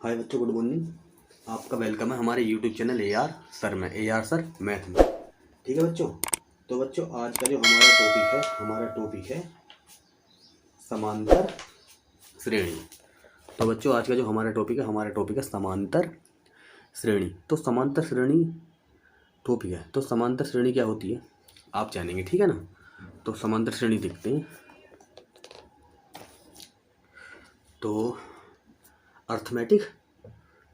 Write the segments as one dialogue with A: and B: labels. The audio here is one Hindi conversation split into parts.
A: हाय बच्चों, गुड मॉर्निंग। आपका वेलकम है हमारे यूट्यूब चैनल AR सर में, AR सर मैथ में। ठीक है बच्चों। तो बच्चों आज का जो हमारा टॉपिक है समांतर श्रेणी। तो बच्चों आज का जो हमारा टॉपिक है समांतर श्रेणी। तो समांतर श्रेणी टॉपिक है। तो समांतर श्रेणी क्या होती है आप जानेंगे, ठीक है ना। तो समांतर श्रेणी देखते हैं। तो अर्थमेटिक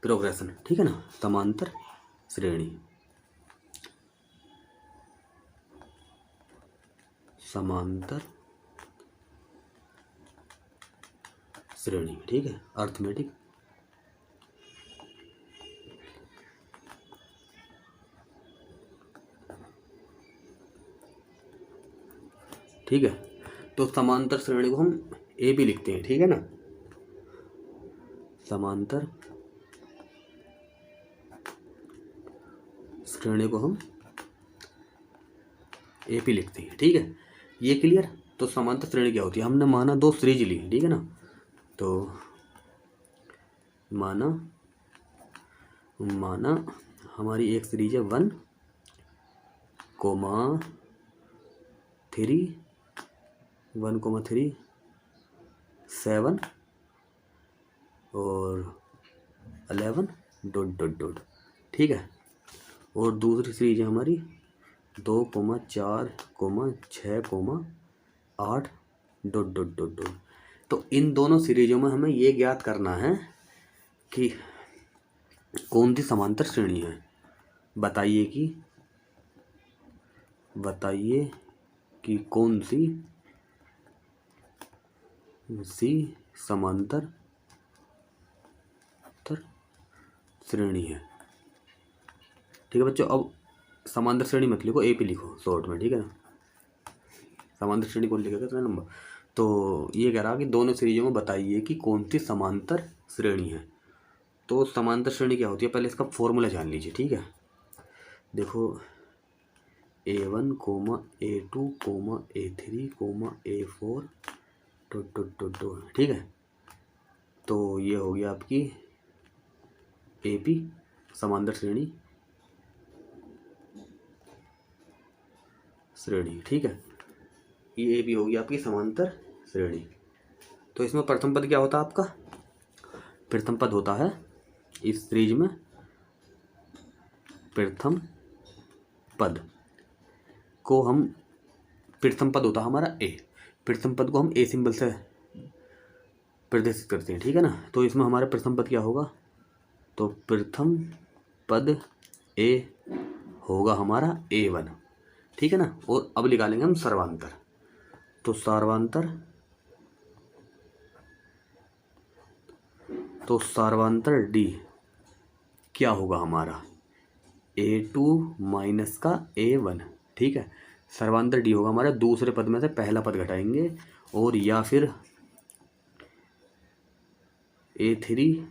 A: प्रोग्रेशन, ठीक है ना। समांतर श्रेणी, समांतर श्रेणी, ठीक है। अर्थमेटिक ठीक है। तो समांतर श्रेणी को हम ए भी लिखते हैं, ठीक है ना। समांतर श्रेणी को हम ए भी लिखते हैं, ठीक है। ये क्लियर। तो समांतर श्रेणी क्या होती है, हमने माना दो सीरीज ली, ठीक है ना। तो माना हमारी एक सीरीज है 1, 3, 1, 3, 7 और 11 ... ठीक है। और दूसरी सीरीज है हमारी 2, 4, 6, 8 ... तो इन दोनों सीरीजों में हमें ये ज्ञात करना है कि कौन सी समांतर श्रेणी है। बताइए कि कौन सी समांतर श्रेणी है, ठीक है बच्चों। अब समांतर श्रेणी मत लिखो, ए पे लिखो शॉर्ट में, ठीक है ना। समांतर श्रेणी कौन लिखेगा, कितना नंबर। तो ये कह रहा कि दोनों सीरीजों में बताइए कि कौन सी समांतर श्रेणी है। तो समांतर श्रेणी क्या होती है, पहले इसका फॉर्मूला जान लीजिए, ठीक है। देखो A1, A2, A3, A4 ... ठीक है। तो ये हो गया आपकी AP समांतर श्रेणी, ठीक है। ये AP होगी आपकी समांतर श्रेणी। तो इसमें प्रथम पद क्या होता है आपका, प्रथम पद होता है इस सीरीज में, प्रथम पद को हम, प्रथम पद होता है हमारा A। प्रथम पद को हम A सिंबल से प्रदर्शित करते हैं, ठीक है ना। तो इसमें हमारा प्रथम पद क्या होगा, तो प्रथम पद A होगा हमारा A1, ठीक है ना। और अब निकालेंगे हम सर्वांतर। तो सर्वांतर D क्या होगा हमारा, A2 माइनस का A1, ठीक है। सर्वांतर D होगा हमारा, दूसरे पद में से पहला पद घटाएंगे, और या फिर A3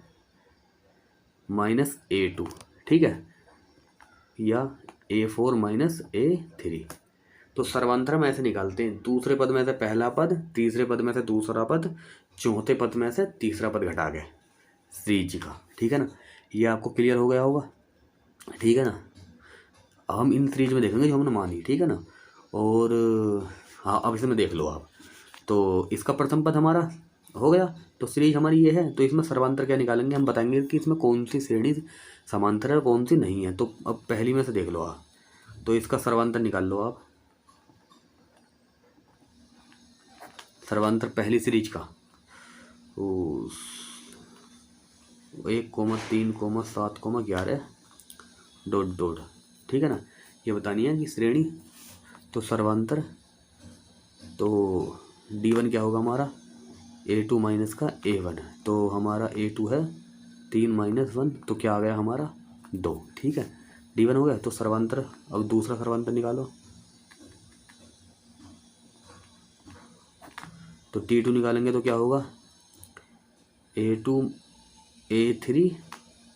A: माइनस A2, ठीक है, या A4 माइनस A3। तो सर्वांतर हम ऐसे निकालते हैं, दूसरे पद में से पहला पद, तीसरे पद में से दूसरा पद, चौथे पद में से तीसरा पद घटा के सीरीज का, ठीक है ना। ये आपको क्लियर हो गया होगा, ठीक है ना। हम इन सीरीज में देखेंगे जो हमने मानी, ठीक है ना। और हाँ, अब इसमें देख लो आप। तो इसका प्रथम पद हमारा हो गया, तो सीरीज हमारी ये है। तो इसमें सर्वांतर क्या निकालेंगे, हम बताएंगे कि इसमें कौन सी श्रेणी समांतर है, कौन सी नहीं है। तो अब पहली में से देख लो आप, तो इसका सर्वांतर निकाल लो आप। सर्वांतर पहली सीरीज का 1, 3, 7, 11 ... ठीक है ना। ये बतानी है कि श्रेणी। तो सर्वांतर, तो D1 क्या होगा हमारा, A2 माइनस का A1। तो हमारा A2 है 3 माइनस 1, तो क्या आ गया हमारा 2, ठीक है। D1 हो गया। तो सर्वांतर, अब दूसरा सर्वांतर निकालो। तो T2 निकालेंगे तो क्या होगा, A3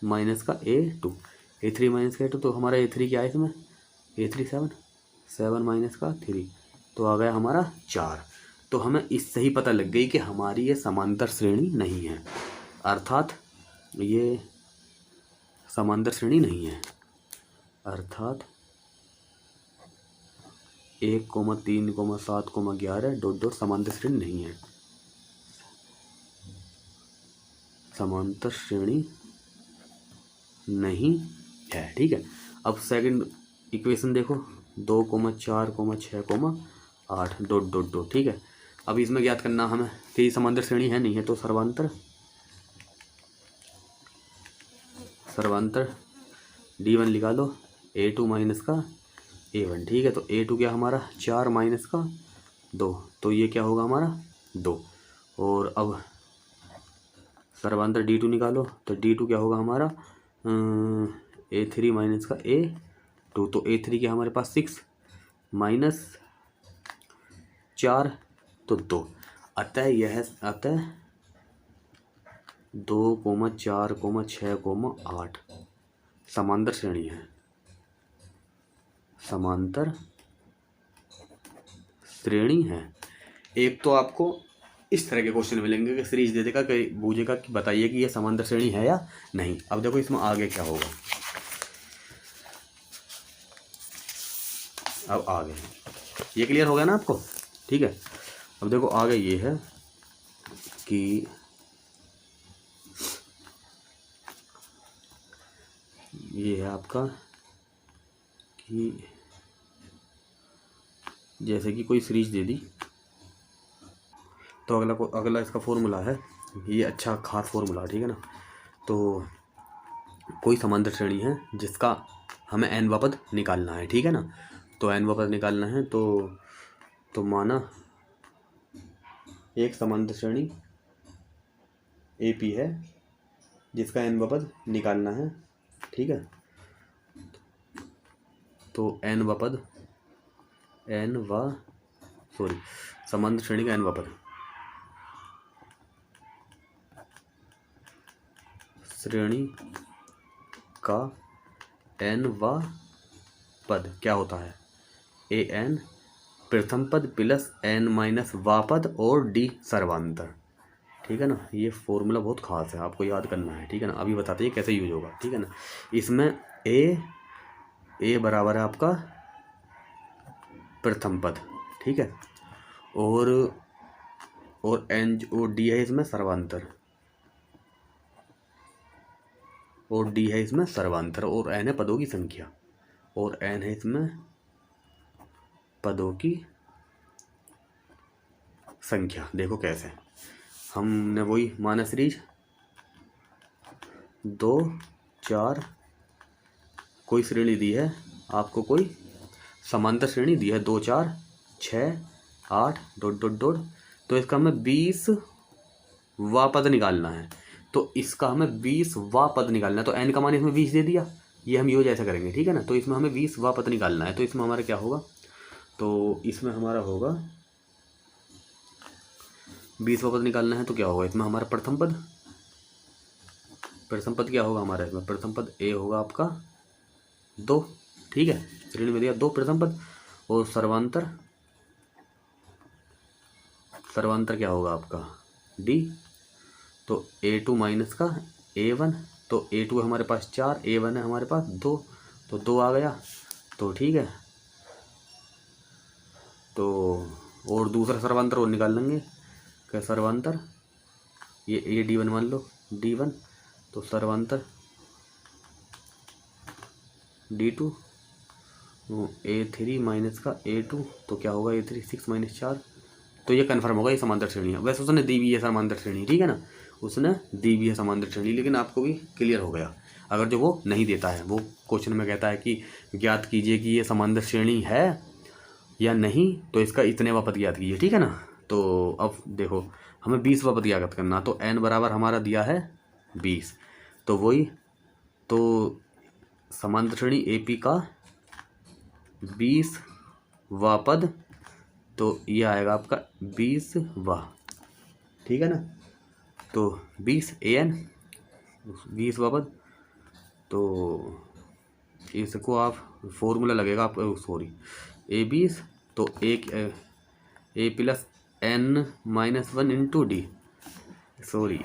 A: माइनस का A2, A3 माइनस का A2। तो हमारा A3 क्या है इसमें, A3 7 माइनस का 3, तो आ गया हमारा 4। तो हमें इससे ही पता लग गई कि हमारी ये समांतर श्रेणी नहीं है। अर्थात ये समांतर श्रेणी नहीं है, अर्थात 1,3,7,11 ... समांतर श्रेणी नहीं है, समांतर श्रेणी नहीं है। ठीक है, अब सेकंड इक्वेशन देखो, 2,4,6,8 ... ठीक है, अब इसमें ज्ञात करना हमें कि ये समांतर श्रेणी है नहीं है, तो सर्वांतर D1 निकालो, A2 माइनस का A1। ठीक है, तो A2 क्या हमारा 4 माइनस का 2, तो ये क्या होगा हमारा 2। और अब सर्वांतर D2 निकालो, तो D2 क्या होगा हमारा A3 माइनस का A2, तो A3 क्या हमारे पास 6 माइनस 4, तो 2। अतः 2,4,6,8 समांतर श्रेणी है, समांतर श्रेणी है। एक तो आपको इस तरह के क्वेश्चन मिलेंगे कि सीरीज दे देगा कि पूछेगा कि बताइए कि ये समांतर श्रेणी है या नहीं। अब देखो इसमें आगे क्या होगा, अब आगे ये क्लियर हो गया ना आपको। ठीक है, अब देखो आगे ये है कि ये है आपका कि जैसे कि कोई सीरीज दे दी, तो अगला इसका फॉर्मूला है, ये अच्छा खास फॉर्मूला, ठीक है ना। तो कोई समांतर श्रेणी है जिसका हमें n वा पद निकालना है, ठीक है ना। तो n वा पद निकालना है, तो माना एक समांतर श्रेणी AP है जिसका n वा पद निकालना है, ठीक है। तो समांतर श्रेणी का n वा पद, श्रेणी का n वा पद क्या होता है, an प्रथम पद प्लस n माइनस वा पद और d सर्वांतर, ठीक है ना। ये फॉर्मूला बहुत खास है, आपको याद करना है, ठीक है ना। अभी बताते हैं कैसे यूज होगा, ठीक है ना। इसमें a बराबर है आपका प्रथम पद, ठीक है, और n और d है इसमें सर्वांतर, और d है इसमें सर्वांतर, और n है पदों की संख्या, और n है इसमें पदों की संख्या। देखो कैसे, हमने वही माना सीरीज 2 4 कोई श्रेणी दी है आपको, कोई समांतर श्रेणी दी है 2 4 6 8 ... तो इसका हमें 20 वा पद निकालना है, तो इसका हमें 20 वा पद निकालना है। तो n का मान इसमें 20 दे दिया, ये हम यूज ऐसा करेंगे, ठीक है ना। तो इसमें हमें 20 वा पद निकालना है, तो इसमें हमारा क्या होगा, तो इसमें हमारा होगा 20 वा पद निकालना है, तो क्या होगा इसमें हमारा प्रथम पद क्या होगा हमारा, इसमें प्रथम पद a होगा आपका 2, ठीक है, श्रेणी में दिया 2 प्रथम पद, और सर्वांतर क्या होगा आपका d, तो A2 माइनस का A1, तो A2 है हमारे पास 4, A1 है हमारे पास 2, तो 2 आ गया, तो ठीक है। तो और दूसरा सर्वांतर और निकाल लेंगे, क्या सर्वांतर, ये D1 मान लो, D1, तो सर्वांतर D2, A3 माइनस का A2, तो क्या होगा A3 6 माइनस 4, तो ये कन्फर्म होगा ये समांतर श्रेणी है। वैसे उसने दी भी है समांतर श्रेणी, ठीक है ना, उसने दी भी है समांतर श्रेणी, लेकिन आपको भी क्लियर हो गया। अगर जो वो नहीं देता है, वो क्वेश्चन में कहता है कि ज्ञात कीजिए कि ये समांतर श्रेणी है या नहीं, तो इसका इतने वा पद ज्ञात कीजिए, ठीक है ना। तो अब देखो हमें 20 वा पद ज्ञात करना, तो n बराबर हमारा दिया है 20, तो वही, तो समांतर श्रेणी AP का 20 वा पद, तो ये आएगा आपका 20 वा, ठीक है ना। तो 20 AN 20 वा पद, तो इसको आप फॉर्मूला लगेगा आप, सॉरी A20, तो A plus N minus 1 into D, sorry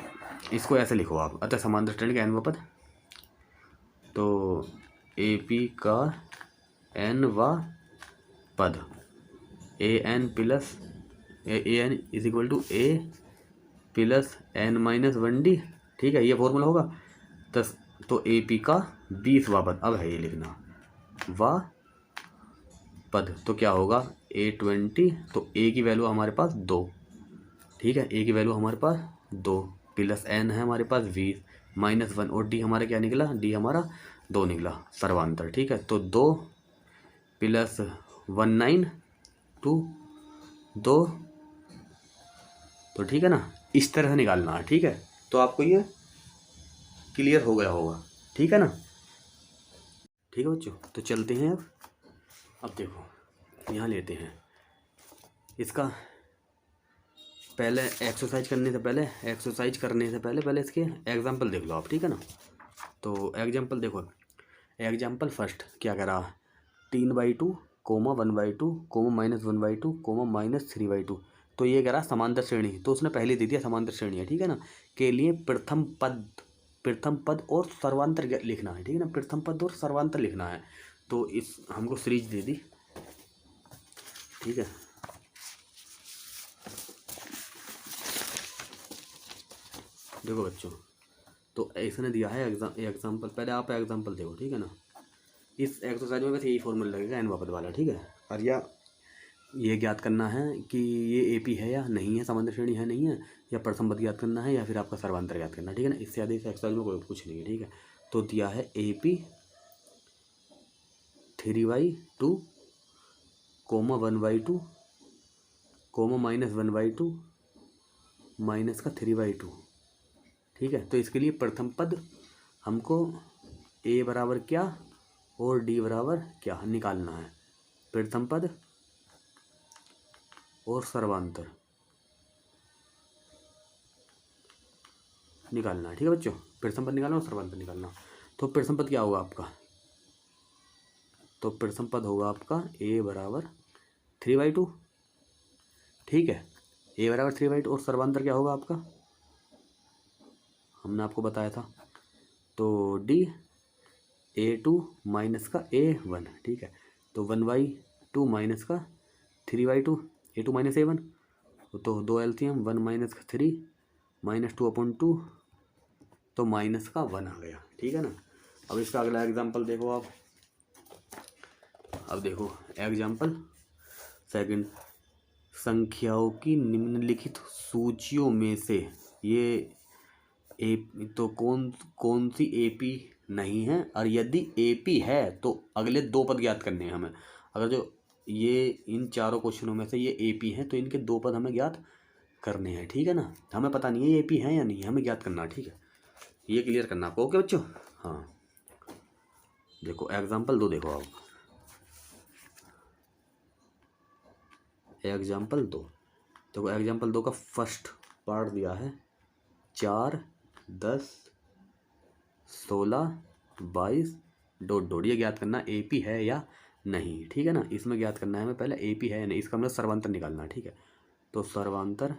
A: इसको ऐसे लिखो आप, अतः समांतर श्रेणी का n वां पद, तो ए पी का n वां पद a n plus a n is equal to a plus n-1d, ठीक है, ये फॉर्मूला होगा। तो ए पी का 20वां पद, अब है ये लिखना वां पद, तो क्या होगा A20, तो ए की वैल्यू हमारे पास 2, ठीक है, ए की वैल्यू हमारे पास 2 प्लस n है हमारे पास 20-1, और डी हमारा क्या निकला, डी हमारा 2 निकला सर्वांतर, ठीक है। तो 2 प्लस 19 2 2, तो ठीक है ना, इस तरह से निकालना है, ठीक है। तो आपको ये क्लियर हो गया होगा, ठीक है ना, ठीक है बच्चों। तो चलते हैं अब देखो यहाँ लेते हैं इसका, पहले एक्सरसाइज करने से पहले इसके एग्जाम्पल देख लो आप, ठीक है ना। तो एग्जाम्पल देखो, एग्जाम्पल फर्स्ट क्या कह रहा, 3/2, 1/2, -1/2, -3/2, तो ये कह रहा समांतर श्रेणी, तो उसने पहले दे दिया समांतर श्रेणी है, ठीक है ना, के लिए प्रथम पद और सर्वांतर लिखना है, ठीक है ना, प्रथम पद और सर्वांतर लिखना है। तो इस हमको सीरीज दे दी, ठीक है। देखो बच्चों, तो इसने दिया है एग्जाम्पल, पहले आप एग्जाम्पल देखो, ठीक है ना। इस एक्सरसाइज में बस यही फॉर्मूला लगेगा n वापस वाला, ठीक है। और ये ज्ञात करना है कि ये एपी है या नहीं है, समांतर श्रेणी है नहीं है, या प्रथम पद ज्ञात करना है, या फिर आपका सर्वांतर ज्ञात करना है, ठीक है ना। इससे ज़्यादा इस एक्सरसाइज में कोई कुछ नहीं है, ठीक है। तो दिया है AP 3/2, 1/2, -1/2, -3/2, ठीक है। तो इसके लिए प्रथम पद हमको A बराबर क्या और D बराबर क्या निकालना है, प्रथम पद और सर्वांतर निकालना है, ठीक है बच्चों। प्रथम पद निकालना और सर्वांतर निकालना। तो प्रथम पद क्या होगा आपका, तो प्रथम पद होगा आपका A बराबर 3/2, ठीक है, A बराबर 3/2, और सर्वांतर क्या होगा आपका, हमने आपको बताया था, तो D A2 माइनस का A1, ठीक है। तो 1/2 माइनस का 3/2, A2 माइनस A1, तो 2 एलसीएम 1 माइनस का 3 -2/2, तो माइनस का 1 आ गया, ठीक है ना। अब इसका अगला एग्जाम्पल देखो आप, अब देखो एग्जाम्पल सेकंड, संख्याओं की निम्नलिखित सूचियों में से ये तो कौन सी एपी नहीं है, और यदि एपी है तो अगले 2 पद ज्ञात करने हैं हमें। अगर जो ये इन चारों क्वेश्चनों में से ये एपी हैं तो इनके 2 पद हमें ज्ञात करने हैं, ठीक है ना। हमें पता नहीं है ये एपी है या नहीं है, हमें ज्ञात करना है, ठीक है। ये क्लियर करना आपको, ओके बच्चों। हाँ देखो एग्जाम्पल 2 देखो आप, एग्जाम्पल 2 देखो, एग्जाम्पल 2 का फर्स्ट पार्ट दिया है 4, 10, 16, 22 ... ये ज्ञात करना एपी है या नहीं, ठीक है ना। इसमें ज्ञात करना है हमें पहले एपी है या नहीं, इसका मतलब सर्वांतर निकालना है, ठीक है। तो सर्वांतर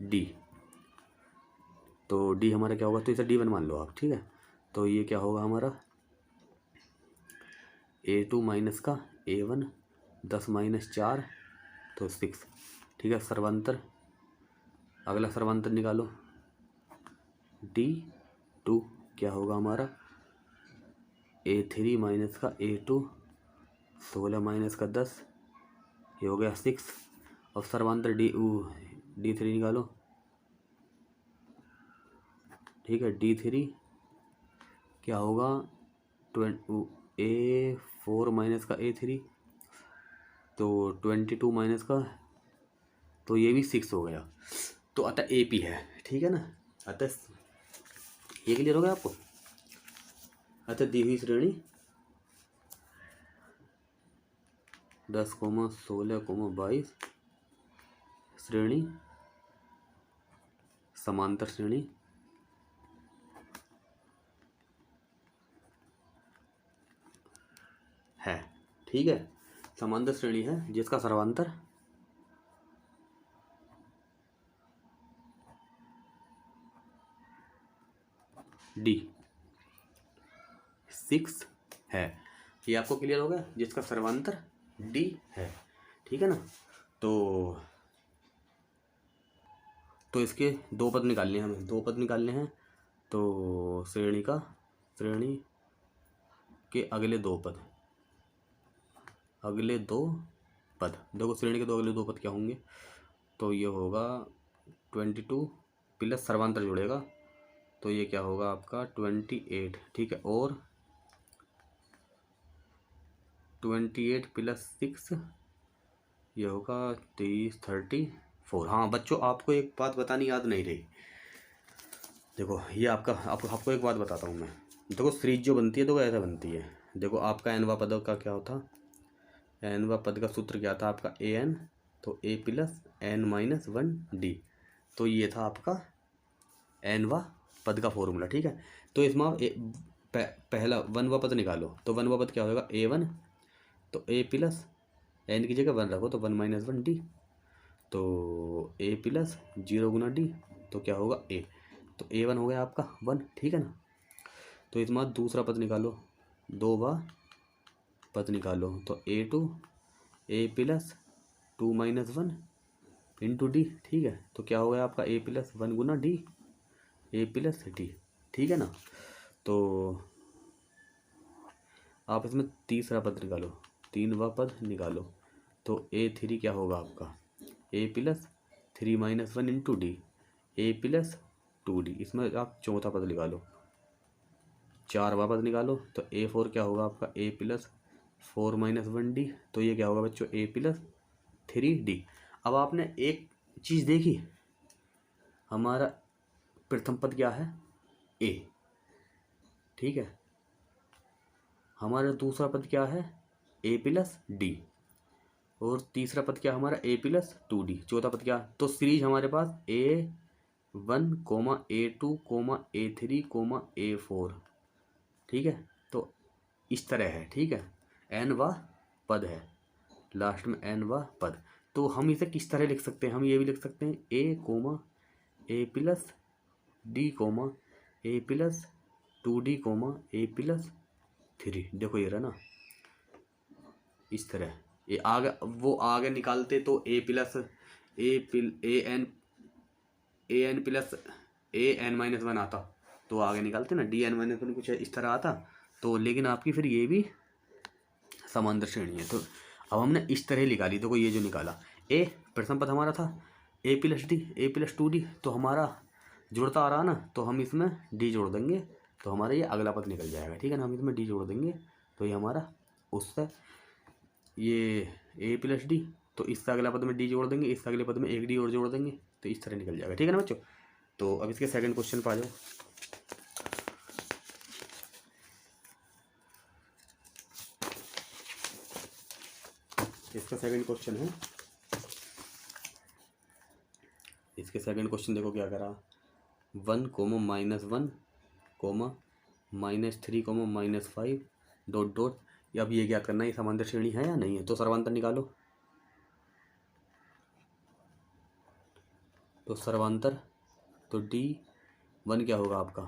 A: डी, तो डी हमारा क्या होगा, तो इसे D1 मान लो आप, ठीक है। तो ये क्या होगा हमारा A2 माइनस का A1, 10 - 4, तो 6, ठीक है। सर्वांतर, अगला सर्वांतर निकालो, D2 क्या होगा हमारा A3 माइनस का A2, 16 माइनस का 10, ये हो गया 6। अब सर्वांतर D3 निकालो, ठीक है। D3 क्या होगा A4 माइनस का A3, तो 22 माइनस का, तो ये भी 6 हो गया। तो अतः एपी है, ठीक है ना। अतः ये क्लियर हो गया आपको। अतः दी हुई श्रेणी 10, 16, 22 श्रेणी समांतर श्रेणी है, ठीक है। समांतर श्रेणी है जिसका सर्वांतर डी 6 है। ये आपको क्लियर हो गया, जिसका सर्वांतर डी है, ठीक है ना। तो इसके दो पद निकालने हैं हमें, दो पद निकालने हैं। तो श्रेणी के अगले दो पद, देखो श्रेणी के अगले दो पद क्या होंगे। तो ये होगा 22 प्लस सर्वांतर जुड़ेगा, तो ये क्या होगा आपका 28, ठीक है। और 28 प्लस 6 ये होगा 34। हाँ बच्चों, आपको एक बात बतानी याद नहीं रही। देखो ये आपको एक बात बताता हूँ मैं। देखो सीरीज जो बनती है तो ऐसा बनती है। देखो आपका एनवा पद का क्या होता, एनवा पद का सूत्र क्या था आपका ए एन, तो a plus n minus 1 D. तो ये था आपका एनवा पद का फॉर्मूला, ठीक है। तो इसमें आप पहला वनवा पद निकालो, तो वनवा पद क्या होगा ए वन, तो ए प्लस एन की जगह 1 रखो तो 1 माइनस 1 डी, तो ए प्लस 0 गुना डी, तो क्या होगा ए, तो ए वन हो गया आपका 1, ठीक है ना। तो इसमें दूसरा पद निकालो, दो बार पद निकालो, तो a two a plus 2 minus 1 into d, ठीक है। तो क्या हो गया आपका ए प्लस 1 गुना डी, ए प्लस डी, ठीक है ना। तो आप इसमें तीसरा पद निकालो, तीनवा पद निकालो, तो ए थ्री क्या होगा आपका a plus 3 minus 1 into D, a plus 2 D. इसमें आप चौथा पद निकालो, चारवा पद निकालो, तो ए फोर क्या होगा आपका ए प्लस 4 माइनस 1 डी, तो ये क्या होगा बच्चों ए प्लस 3 डी। अब आपने एक चीज़ देखी, हमारा प्रथम पद क्या है ए, ठीक है। हमारा दूसरा पद क्या है ए प्लस डी, और तीसरा पद क्या हमारा ए प्लस 2 डी, चौथा पद क्या। तो सीरीज हमारे पास A1 coma A2 coma A3 coma A4, ठीक है। तो इस तरह है, ठीक है। एन व पद है, लास्ट में एन व पद। तो हम इसे किस तरह लिख सकते हैं, हम ये भी लिख सकते हैं ए कोमा ए प्लस डी कोमा ए प्लस 2 डी कोमा ए प्लस 3। देखो ये रहा ना, इस तरह। ये आगे वो आगे निकालते तो ए n plus a N minus 1 आता, तो आगे निकालते ना डी एन माइनस 1 कुछ इस तरह आता। तो लेकिन आपकी फिर ये भी समांतर श्रेणी है, तो अब हमने इस तरह निकाली। देखो ये जो निकाला ए प्रथम पद हमारा था a plus d a plus 2 d, तो हमारा जुड़ता आ रहा ना, तो हम इसमें डी जोड़ देंगे तो हमारा ये अगला पद निकल जाएगा, ठीक है ना। हम इसमें डी जोड़ देंगे तो ये हमारा उससे ये ए प्लस डी, तो इससे अगला पद में डी जोड़ देंगे, इससे अगले पद में एक डी और जोड़ देंगे, तो इस तरह निकल जाएगा, ठीक है ना बच्चों। तो अब इसके सेकंड क्वेश्चन पर आ जाओ। इसका सेकंड क्वेश्चन है, इसके सेकंड क्वेश्चन देखो क्या करा, 1 comma minus 1 comma minus 3 comma minus 5 dot dot. अब ये क्या करना है, समांतर श्रेणी है या नहीं है, तो सर्वांतर निकालो। तो सर्वांतर, तो D1 क्या होगा आपका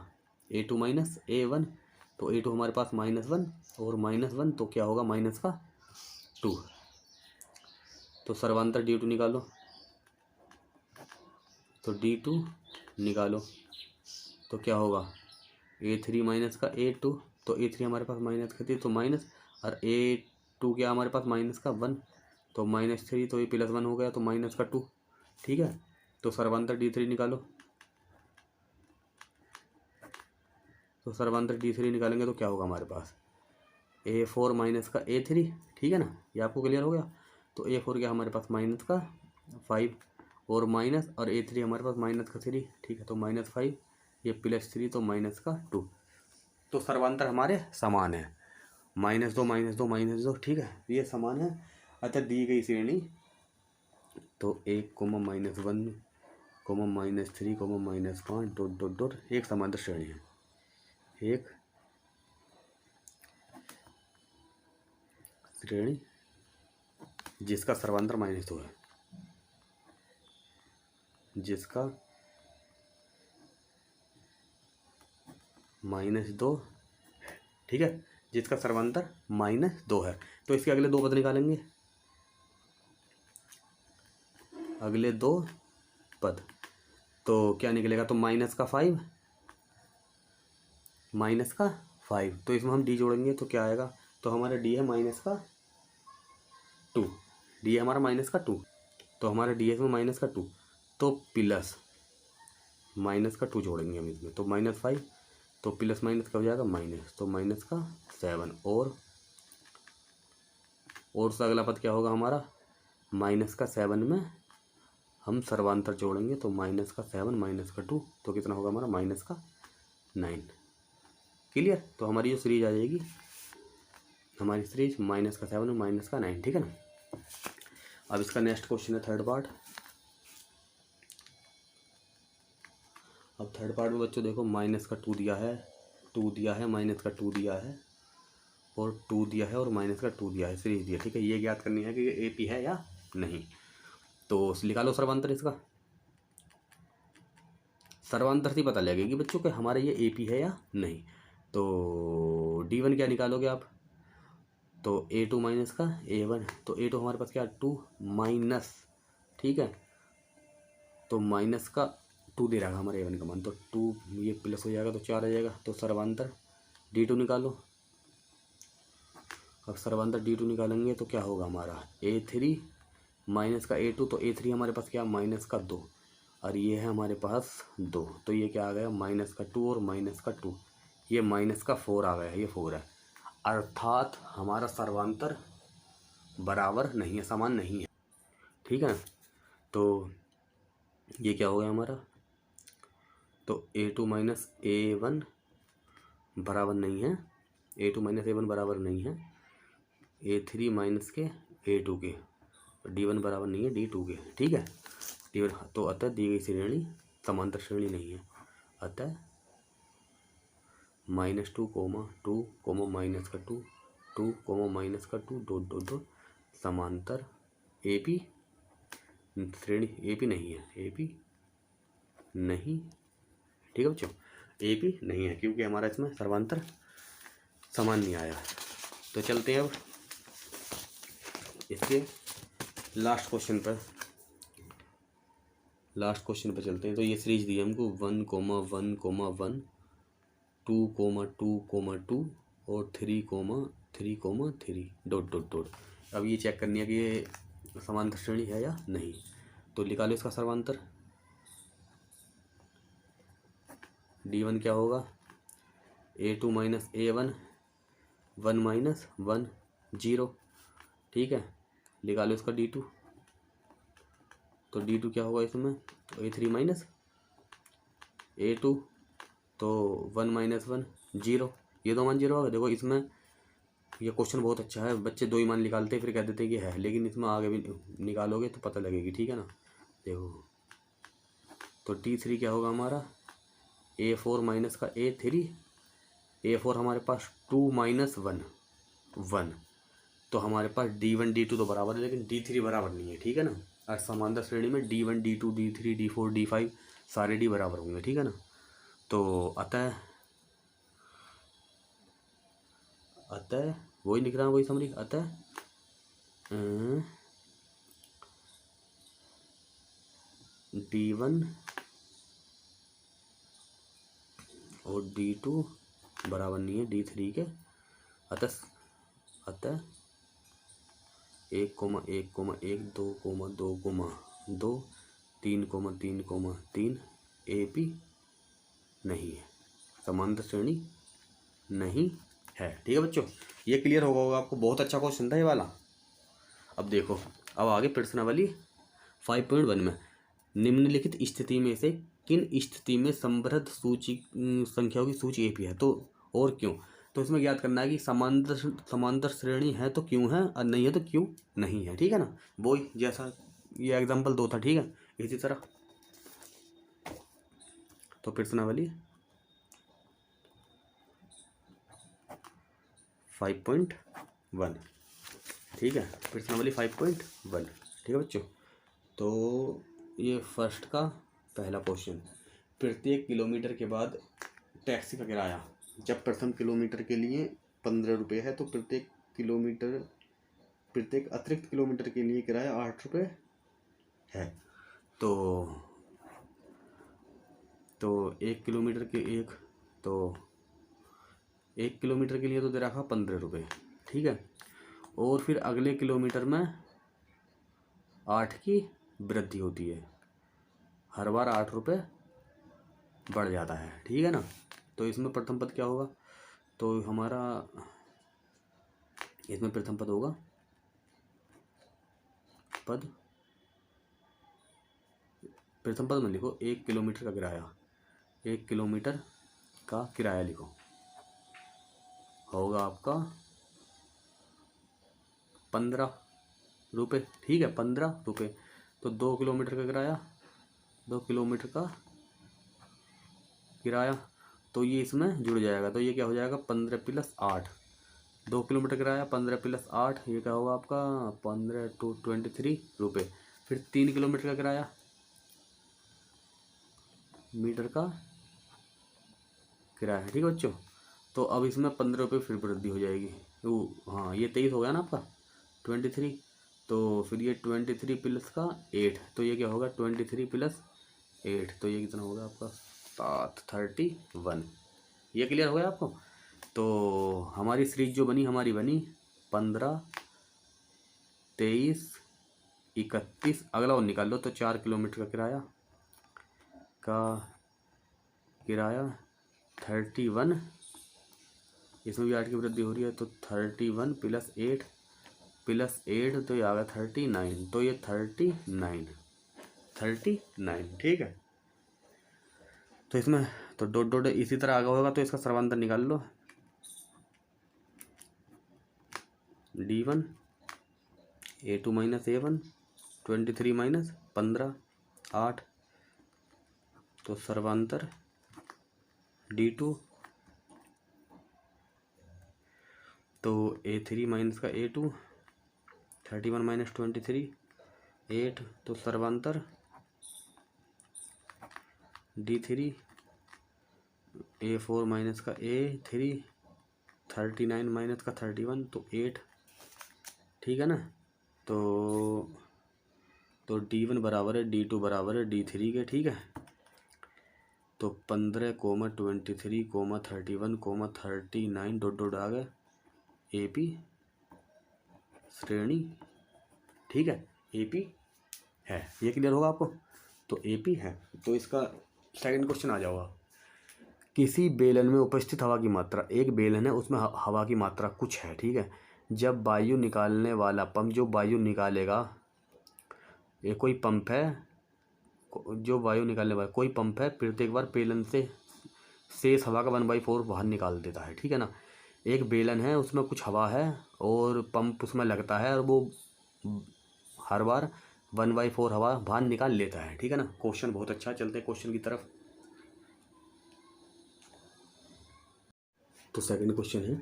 A: A2 माइनस A1, तो A2 हमारे पास -1 और -1 तो क्या होगा माइनस का 2, तो सर्वांतर D2 निकालो। तो D2 निकालो तो क्या होगा A3 माइनस का A2, तो A3 हमारे पास माइनस का 3 तो माइनस, और A2 क्या हमारे पास माइनस का 1, तो -3, तो ये +1 हो गया तो माइनस का 2, ठीक है। तो सर्वांतर D3 निकालो, तो सर्वांतर D3 निकालेंगे तो क्या होगा हमारे पास A4 माइनस का A3, ठीक है ना। ये आपको क्लियर हो गया। तो A4 क्या हमारे पास माइनस का 5 और माइनस, और A3 हमारे पास माइनस का 3, ठीक है। तो -5 ये +3 तो माइनस का 2। तो सर्वांतर हमारे समान है, -2 -2 -2, ठीक है, ये समान है। अतः दी गई श्रेणी तो 1 comma -1 comma -3 comma -5 dot dot dot एक समांतर श्रेणी है, एक श्रेणी जिसका सर्वांतर -2 है, जिसका -2, ठीक है, जिसका सर्वांतर -2 है। तो इसके अगले 2 पद निकालेंगे, अगले 2 पद। तो क्या निकलेगा, तो -5 तो इसमें हम d जोड़ेंगे तो क्या आएगा, तो हमारा d है -2, d है हमारा -2, तो हमारा d है इसमें -2, तो प्लस -2 जोड़ेंगे हम इसमें, तो -5, तो प्लस माइनस का हो जाएगा माइनस, तो -7, और उसका अगला पद क्या होगा हमारा, -7 में हम सर्वांतर जोड़ेंगे, तो -7 -2, तो कितना होगा हमारा -9। क्लियर। तो हमारी जो सीरीज आ जाएगी, हमारी सीरीज -7 और -9, ठीक है ना। अब इसका नेक्स्ट क्वेश्चन है थर्ड पार्ट। अब थर्ड पार्ट में बच्चों देखो, -2 दिया है, 2 दिया है, -2 दिया है, और 2 दिया है, और -2 दिया है, सीरीज दिया, ठीक है। ये ज्ञात करनी है कि ये AP है या नहीं। तो निकालो सर्वांतर इसका, सर्वांतर से पता लगेगी बच्चों कि हमारा ये AP है या नहीं। तो D1 क्या निकालोगे आप, तो A2 माइनस का A1, तो A2 हमारे पास क्या 2 माइनस, ठीक है, तो माइनस का 2 दे रहा है हमारे A1 का मान, तो 2 ये प्लस हो जाएगा तो 4 आ जाएगा। तो सर्वांतर D2 निकालो। अब सर्वांतर D2 निकालेंगे तो क्या होगा हमारा A3 माइनस का A2, तो A3 हमारे पास क्या -2, और ये है हमारे पास 2, तो ये क्या आ गया -2 और -2, ये -4 आ गया, ये 4 है, अर्थात हमारा सर्वांतर बराबर नहीं है, समान नहीं है, ठीक है। तो ये क्या हो गया हमारा, तो A2 माइनस A1 बराबर नहीं है, A2 माइनस A1 बराबर नहीं है A3 माइनस के A2 के, D1 बराबर नहीं है D2 के, ठीक है। D1, तो अतः दी गई श्रेणी समांतर श्रेणी नहीं है, अतः -2, 2, -2, -2, -2, ... समांतर AP श्रेणी AP नहीं है, AP नहीं, ठीक है बच्चों, AP नहीं है, क्योंकि हमारा इसमें सर्वांतर समान नहीं आया। तो चलते हैं अब इसके लास्ट क्वेश्चन पर चलते हैं। तो ये सीरीज दी है हमको 1, 1, 1, 2, 2, 2 और 3, 3, 3 ... अब ये चेक करनी है कि ये समांतर श्रेणी है या नहीं। तो निकालो इसका सर्वांतर। D1 क्या होगा, A2 माइनस A1, 1 माइनस 1, 0, ठीक है। निकालो इसका D2, तो D2 क्या होगा इसमें, A3 माइनस A2, तो 1 माइनस 1, 0, ये 2 मान 0 होगा। देखो इसमें ये क्वेश्चन बहुत अच्छा है, बच्चे 2 ही मान निकालते हैं फिर कह देते हैं कि है, लेकिन इसमें आगे भी निकालोगे तो पता लगेगी, ठीक है ना। देखो तो D3 क्या होगा हमारा, A4 माइनस का A3, A4 हमारे पास 2 माइनस 1, 1, तो हमारे पास D1 D2 तो बराबर है, लेकिन D3 बराबर नहीं है, ठीक है ना। और समांतर श्रेणी में D1 D2 D3 D4 D5 सारे D बराबर होंगे, ठीक है ना। तो अतः वही लिख रहा हूँ, वही समरी, अतः D1 और D2 बराबर नहीं है D3 के, अतः 1, 1, 1, 2, 2, 2, 3, 3, 3 AP नहीं है, समांतर श्रेणी नहीं है, ठीक है बच्चों। ये क्लियर होगा आपको, बहुत अच्छा क्वेश्चन था ये वाला। अब देखो, अब आगे प्रश्नावली 5.1 में निम्नलिखित स्थिति में से किन स्थिति में संवृद्ध सूची संख्याओं की सूची AP है, तो और क्यों। तो इसमें ज्ञात करना है कि समांतर श्रेणी है तो क्यों है, और नहीं है तो क्यों नहीं है, ठीक है ना। वो जैसा ये एग्जाम्पल 2 था, ठीक है, इसी तरह। तो प्रश्नावली 5.1, ठीक है, प्रश्नावली 5.1, ठीक है बच्चों। तो ये फर्स्ट का पहला क्वेश्चन, प्रत्येक किलोमीटर के बाद टैक्सी का किराया जब प्रथम किलोमीटर के लिए 15 रुपये है तो प्रत्येक अतिरिक्त किलोमीटर के लिए किराया 8 रुपये है। तो 1 किलोमीटर के एक किलोमीटर के लिए तो दे रखा 15 रुपये, ठीक है। और फिर अगले किलोमीटर में 8 की वृद्धि होती है, हर बार 8 रुपये बढ़ जाता है, ठीक है ना। तो इसमें प्रथम पद क्या होगा, तो हमारा इसमें प्रथम पद होगा प्रथम पद में लिखो 1 किलोमीटर का किराया, 1 किलोमीटर का किराया लिखो, होगा आपका 15 रुपये, ठीक है, 15 रुपये। तो 2 किलोमीटर का किराया, 2 किलोमीटर का किराया, तो ये इसमें जुड़ जाएगा, तो ये क्या हो जाएगा 15 + 8, 2 किलोमीटर किराया 15 + 8, ये क्या होगा आपका 15 × 23 रुपये। फिर 3 किलोमीटर का किराया, मीटर का किराया, ठीक है बच्चों। तो अब इसमें 15 रुपये फिर वृद्धि हो जाएगी, हाँ ये 23 हो गया ना आपका 23, तो फिर ये 23 + का 8, तो ये क्या होगा 23 + 8, तो ये कितना होगा आपका 731। ये क्लियर हो गया आपको। तो हमारी सीरीज जो बनी 15, 23, 31, अगला और निकाल लो, तो 4 किलोमीटर का किराया 31, इसमें भी 8 की वृद्धि हो रही है, तो 31 + 8 तो ये आ गया 39, तो ये 39, ठीक है। तो इसमें तो डॉट इसी तरह आगे होगा, तो इसका सर्वांतर निकाल लो, D1 A2 - A1 23 - 15 8, तो सर्वांतर D2, तो A3 - का A2 31 - 23 8, तो सर्वांतर D3 A4 - का A3 39 - का 31, तो 8, ठीक है ना। तो D1 बराबर है D2 बराबर है D3 के, ठीक है। तो 15, 23, 31, 39 डॉट आ गए AP श्रेणी, ठीक है, AP है। ये क्लियर होगा आपको, तो AP है। तो इसका सेकंड क्वेश्चन आ जाओगा, किसी बेलन में उपस्थित हवा की मात्रा, एक बेलन है उसमें हवा की मात्रा कुछ है, ठीक है। जब वायु निकालने वाला पंप जो वायु निकालेगा, ये कोई पंप है जो वायु निकालने वाला कोई पंप है, प्रत्येक बार बेलन से शेष हवा का 1/4 बाहर निकाल देता है, ठीक है ना। एक बेलन है उसमें कुछ हवा है और पंप उसमें लगता है और वो हर बार 1/4 हवा बाहर निकाल लेता है, ठीक है ना। क्वेश्चन बहुत अच्छा, चलते हैं क्वेश्चन की तरफ। तो सेकंड क्वेश्चन है,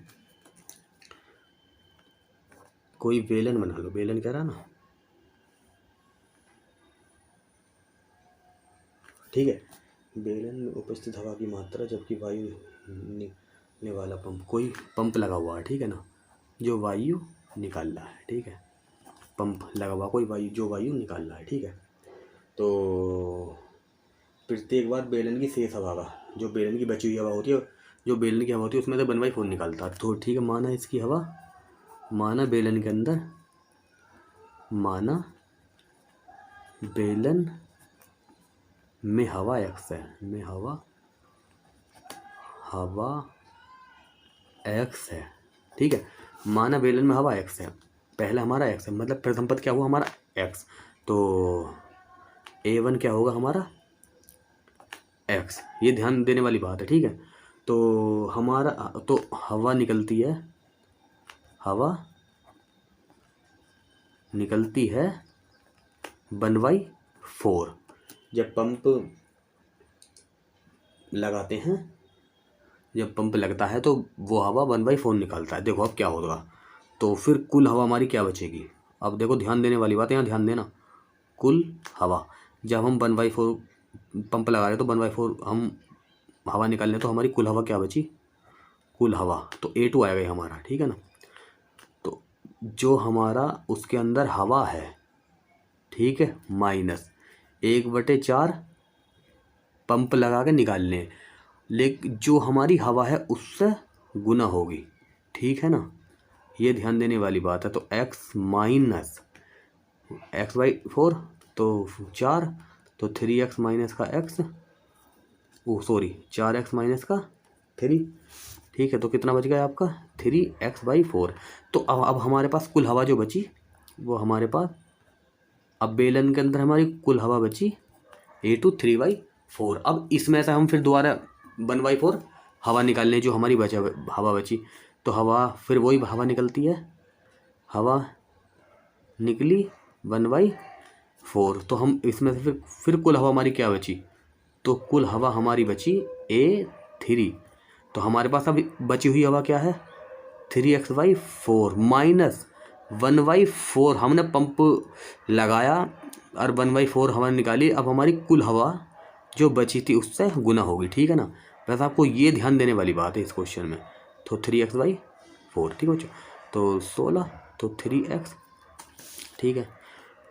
A: कोई बेलन बना लो, बेलन कह रहा ना, ठीक है। बेलन में उपस्थित हवा की मात्रा जबकि वायु निकालने वाला पंप, कोई पंप लगा हुआ है, ठीक है ना, जो वायु निकाल रहा है, ठीक है। पंप लगा हुआ कोई वायु जो वायु निकाल रहा है, ठीक है। तो प्रत्येक बार बेलन की शेष हवा का, जो बेलन की बची हुई हवा होती है, जो बेलन की हवा होती है उसमें से 1/4 निकालता है, तो ठीक है। माना इसकी हवा, माना बेलन के अंदर, माना बेलन में हवा x है, में हवा x है, ठीक है। माना बेलन में हवा x है, पहला हमारा x है, मतलब प्रथम पद क्या हुआ हमारा x, तो A1 क्या होगा हमारा x, ये ध्यान देने वाली बात है, ठीक है। तो हमारा तो हवा निकलती है 1/4, जब पंप लगाते हैं, जब पंप लगता है तो वो हवा 1/4 निकालता है। देखो अब क्या होगा, तो फिर कुल हवा हमारी क्या बचेगी। अब देखो ध्यान देने वाली बात है, यहाँ ध्यान देना, कुल हवा, जब हम 1/4 पंप लगा रहे तो 1/4 हम हवा निकाल लें, तो हमारी कुल हवा क्या बची कुल हवा, तो A2 आएगा ये हमारा, ठीक है ना। तो जो हमारा उसके अंदर हवा है, ठीक है, माइनस 1/4 पंप लगा के निकालने, लेकिन जो हमारी हवा है उससे गुना होगी, ठीक है ना, ये ध्यान देने वाली बात है। तो x माइनस x/4 तो 4, तो 3x माइनस का x, ओ सॉरी 4x माइनस का 3, ठीक है। तो कितना बच गया आपका 3x/4। तो अब हमारे पास कुल हवा जो बची वो हमारे पास, अब बेलन के अंदर हमारी कुल हवा बची A2 3/4। अब इसमें से हम फिर दोबारा 1/4 हवा निकालने, जो हमारी हवा बची, तो हवा फिर वही हवा निकलती है, हवा निकली 1/4। तो हम इसमें से फिर कुल हवा हमारी क्या बची, तो कुल हवा हमारी बची A3। तो हमारे पास अब बची हुई हवा क्या है 3x/4 माइनस 1/4 हमने पंप लगाया और 1/4 हवा निकाली। अब हमारी कुल हवा जो बची थी उससे गुना होगी, ठीक है ना। बस आपको ये ध्यान देने वाली बात है इस क्वेश्चन में। तो 3x/4, ठीक है बच्चों। तो 16, तो 3x, ठीक है,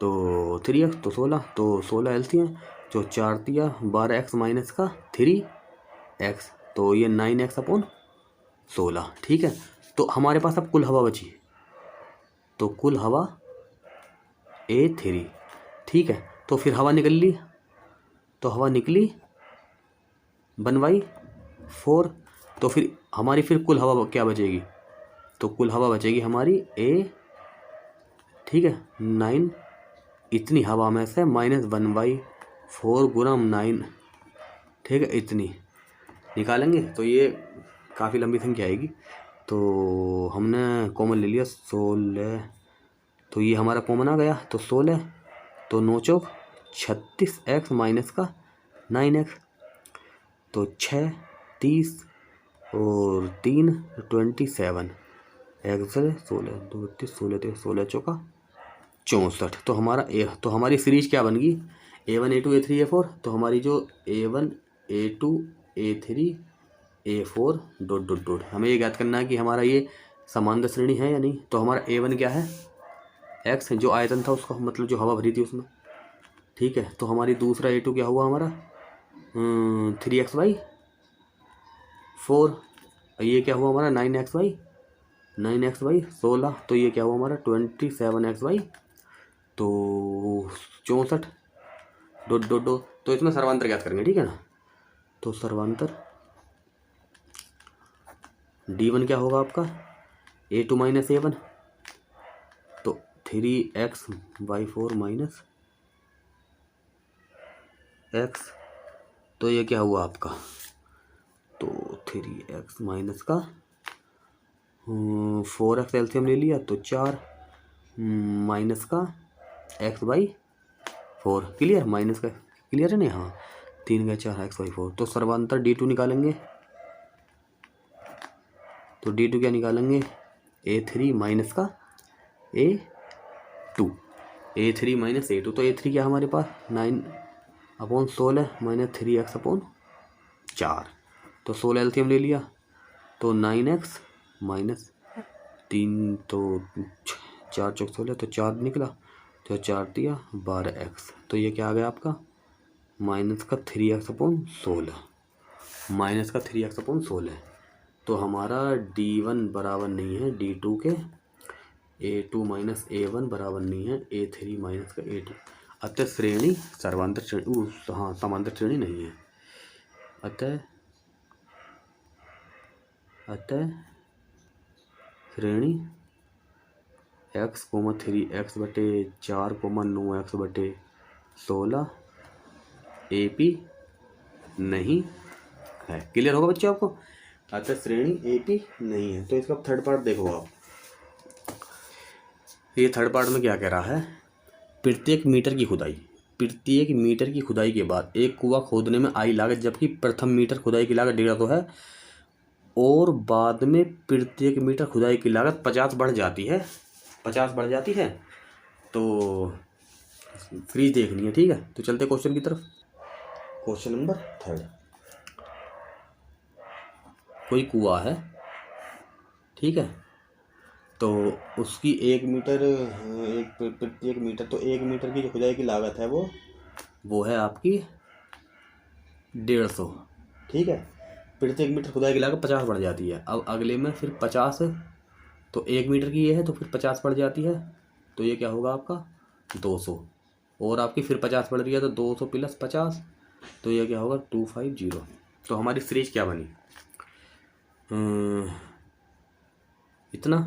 A: तो 3x तो 16, तो 16 LCM, जो 4 दिया 12x माइनस का 3x, तो ये 9x/16, ठीक है। तो हमारे पास अब कुल हवा बची, तो कुल हवा A3, ठीक है। तो फिर हवा निकल ली, तो हवा निकली 1/4। तो फिर हमारी फिर कुल हवा क्या बचेगी, तो कुल हवा बचेगी हमारी A, ठीक है, 9, इतनी हवा में से माइनस 1/4 गुना 9, ठीक है, इतनी निकालेंगे। तो ये काफ़ी लंबी संख्या आएगी, तो हमने कॉमन ले लिया 16, तो ये हमारा कॉमन आ गया, तो 16, तो 9 चौक 36x माइनस का 9x, तो 6 30 और 3 27 x 16 2 32 16 16 चौका 64। तो हमारा तो हमारी सीरीज क्या बन गई A1 A2 A3 A4। तो हमारी जो A1 A2 A3 A4 dot dot dot, हमें ये ज्ञात करना है कि हमारा ये समांतर श्रेणी है या नहीं। तो हमारा A1 क्या है x, जो आयतन था उसका, मतलब जो हवा भरी थी उसमें, ठीक है। तो हमारी दूसरा A2 क्या हुआ हमारा 3x/4, ये क्या हुआ हमारा 9x/16, तो ये क्या हुआ हमारा 27x/, तो 64 डॉट डॉट डॉट। तो इसमें सर्वांतर ज्ञात करेंगे, ठीक है ना। तो सर्वांतर D1 क्या होगा आपका A2 माइनस A1, तो 3x/4 माइनस x, तो ये क्या हुआ आपका, तो 3x माइनस का 4x एलसीएम ले लिया, तो 4 माइनस का x/4, क्लियर, माइनस का क्लियर है नहीं, हाँ 3 का 4 x/4। तो सर्वांतर D2 निकालेंगे, तो D2 क्या निकालेंगे A3 माइनस का A2, A3 माइनस A2, तो A3 क्या हमारे पास 9/16 माइनस 3x/4, तो 16 एलसीएम ले लिया, तो 9x माइनस 3, तो 4 चौक 16, तो 4 निकला, तो 4 दिया 12x, तो ये क्या आ गया आपका माइनस का 3x/16, माइनस का 3x/16। तो हमारा D1 बराबर नहीं है D2 के, A2 माइनस A1 बराबर नहीं है A3 माइनस का A2, अतः श्रेणी सर्वांतर श्रेणी, हाँ समांतर श्रेणी नहीं है। अतः श्रेणी x, 3x/4, 9x/16 AP नहीं है। क्लियर होगा बच्चों आपको, अतः श्रेणी AP नहीं है। तो इसका थर्ड पार्ट देखो आप, ये थर्ड पार्ट में क्या कह रहा है, प्रत्येक मीटर की खुदाई के बाद एक कुआं खोदने में आई लागत, जबकि प्रथम मीटर खुदाई की लागत 150 है और बाद में प्रत्येक मीटर खुदाई की लागत 50 बढ़ जाती है। तो फ्रीज देखनी है, ठीक है। तो चलते क्वेश्चन की तरफ। क्वेश्चन नंबर 3, कोई कुआं है ठीक है। तो उसकी 1 मीटर, प्रति 1 मीटर, तो 1 मीटर की जो खुदाई की लागत है वो है आपकी 150। ठीक है। प्रति 1 मीटर खुदाई की लागत 50 बढ़ जाती है। अब अगले में फिर 50, तो 1 मीटर की ये है तो फिर 50 बढ़ जाती है, तो ये क्या होगा आपका 200। और आपकी फिर 50 बढ़ रही है तो 200 प्लस 50, तो ये क्या होगा 250। तो हमारी सीरीज क्या बनी, इतना,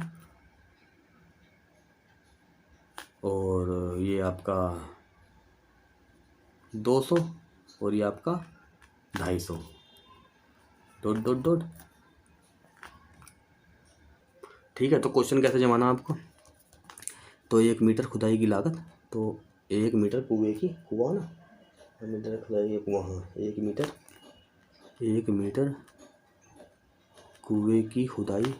A: और ये आपका 200, और ये आपका 250, डॉट डॉट डॉट। ठीक है। तो क्वेश्चन कैसे जमाना आपको, तो 1 मीटर खुदाई की लागत, तो 1 मीटर कुएं की, कुआं ना, मीटर खुदाई की कुआं, हाँ 1 मीटर, 1 मीटर कुएं की खुदाई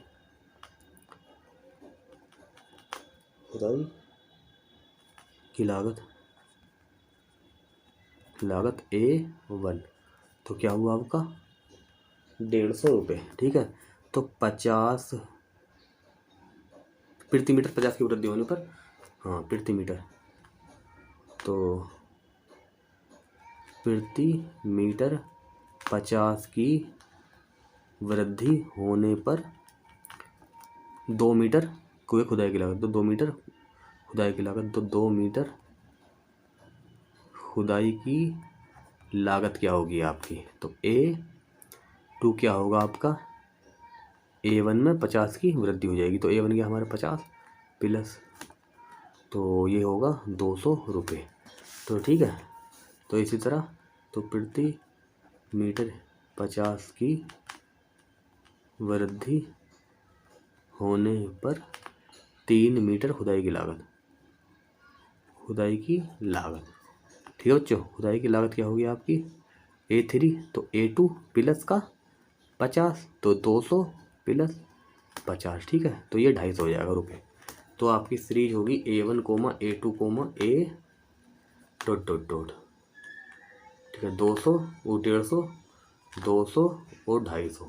A: की लागत A1, तो क्या हुआ आपका 150 रुपये। ठीक है। तो 50 प्रति मीटर, 50 की वृद्धि होने पर, हाँ प्रति मीटर, तो प्रति मीटर 50 की वृद्धि होने पर 2 मीटर कुएं खुदाई की लागत, तो 2 मीटर खुदाई की लागत, तो 2 मीटर खुदाई की लागत क्या होगी आपकी, तो A2 क्या होगा आपका, A1 में 50 की वृद्धि हो जाएगी, तो A1 क्या हमारे 50 प्लस, तो ये होगा 200 रुपये। तो ठीक है। तो इसी तरह, तो प्रति मीटर 50 की वृद्धि होने पर 3 मीटर खुदाई की लागत, ठीक है बच्चों। खुदाई की लागत क्या होगी आपकी A3, तो A2 प्लस का 50, तो 200 प्लस 50। ठीक है। तो ये 250 हो जाएगा रुपये। तो आपकी सीरीज होगी A1, A2, A dot dot dot. ठीक है। 200 और 150, 200 और 250।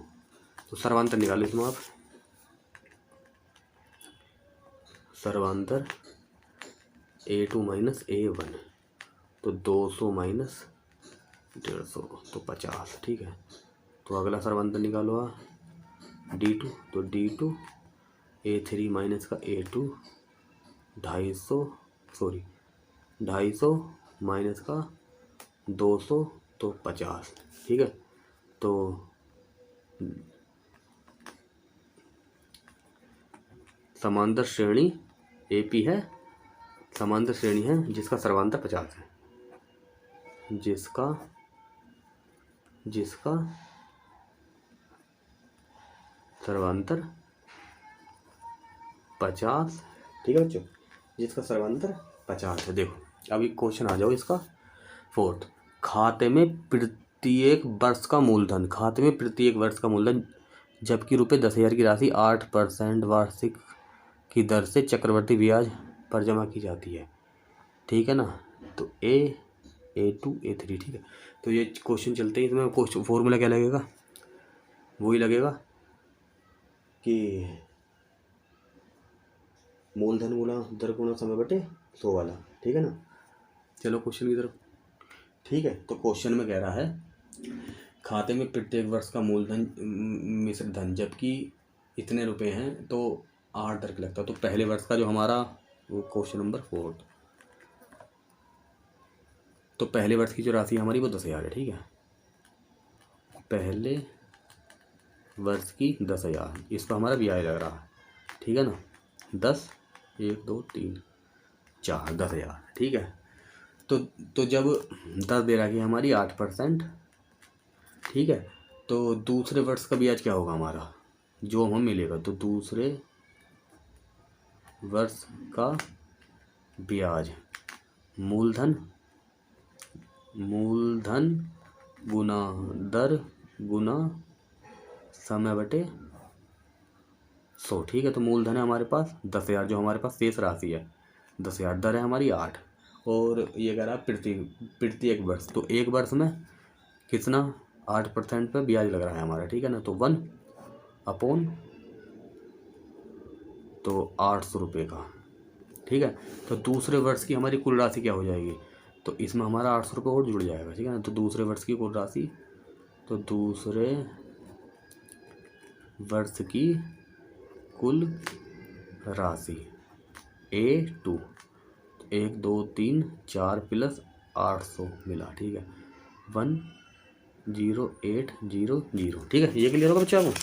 A: तो सर्वांतर निकालो इसमें आप, सर्वांतर A2 माइनस A1, तो 200 माइनस 150, तो 50। ठीक है। तो अगला सर्वांतर निकालो आप D2, तो D2 A3 माइनस का A2, 250 माइनस का 200, तो 50। ठीक है। तो समांतर श्रेणी AP है, समांतर श्रेणी है जिसका सर्वांतर 50 है, जिसका सर्वांतर 50। ठीक है बच्चों, जिसका सर्वांतर 50 है। देखो अभी क्वेश्चन आ जाओ इसका 4th। खाते में प्रत्येक वर्ष का मूलधन, जबकि रुपये 10,000 की राशि 8% वार्षिक की दर से चक्रवृद्धि ब्याज पर जमा की जाती है। ठीक है ना। तो A2 A3। ठीक है। तो ये क्वेश्चन चलते हैं, इसमें क्वेश्चन फॉर्मूला क्या लगेगा, वही लगेगा कि मूलधन गुना दर गुना समय बटे 100 वाला। ठीक है ना। चलो क्वेश्चन की तरफ। ठीक है। तो क्वेश्चन में कह रहा है खाते में प्रत्येक वर्ष का मूलधन मिश्र धन, जबकि इतने रुपए हैं, तो 8 तर्क लगता है। तो पहले वर्ष का जो हमारा वो क्वेश्चन नंबर 4, तो पहले वर्ष की जो राशि हमारी वो 10,000 है। ठीक है। पहले वर्ष की 10,000, इस पर हमारा ब्याज लग रहा है। ठीक है ना। 10, 1 2 3 4, 10,000। ठीक है। तो जब 10 दे रहा है हमारी 8%। ठीक है। तो दूसरे वर्ष का ब्याज क्या होगा हमारा, जो हमें मिलेगा, तो दूसरे वर्ष का ब्याज मूलधन गुना दर गुना समय बटे 100। ठीक है। तो मूलधन है हमारे पास 10,000, जो हमारे पास शेष राशि है 10,000, दर है हमारी 8, और ये कह रहा है प्रति एक वर्ष, तो एक वर्ष में कितना 8% पे ब्याज लग रहा है हमारा। ठीक है ना। तो 1/, तो 800 रुपये का, ठीक है। तो दूसरे वर्ष की हमारी कुल राशि क्या हो जाएगी, तो इसमें हमारा 800 रुपये और जुड़ जाएगा, ठीक है ना। तो दूसरे वर्ष की कुल राशि, तो दूसरे वर्ष की कुल राशि A2, 1 2 3 4 प्लस 800 मिला, ठीक है, 10800, ठीक है। ये क्लियर होगा बच्चों आपको,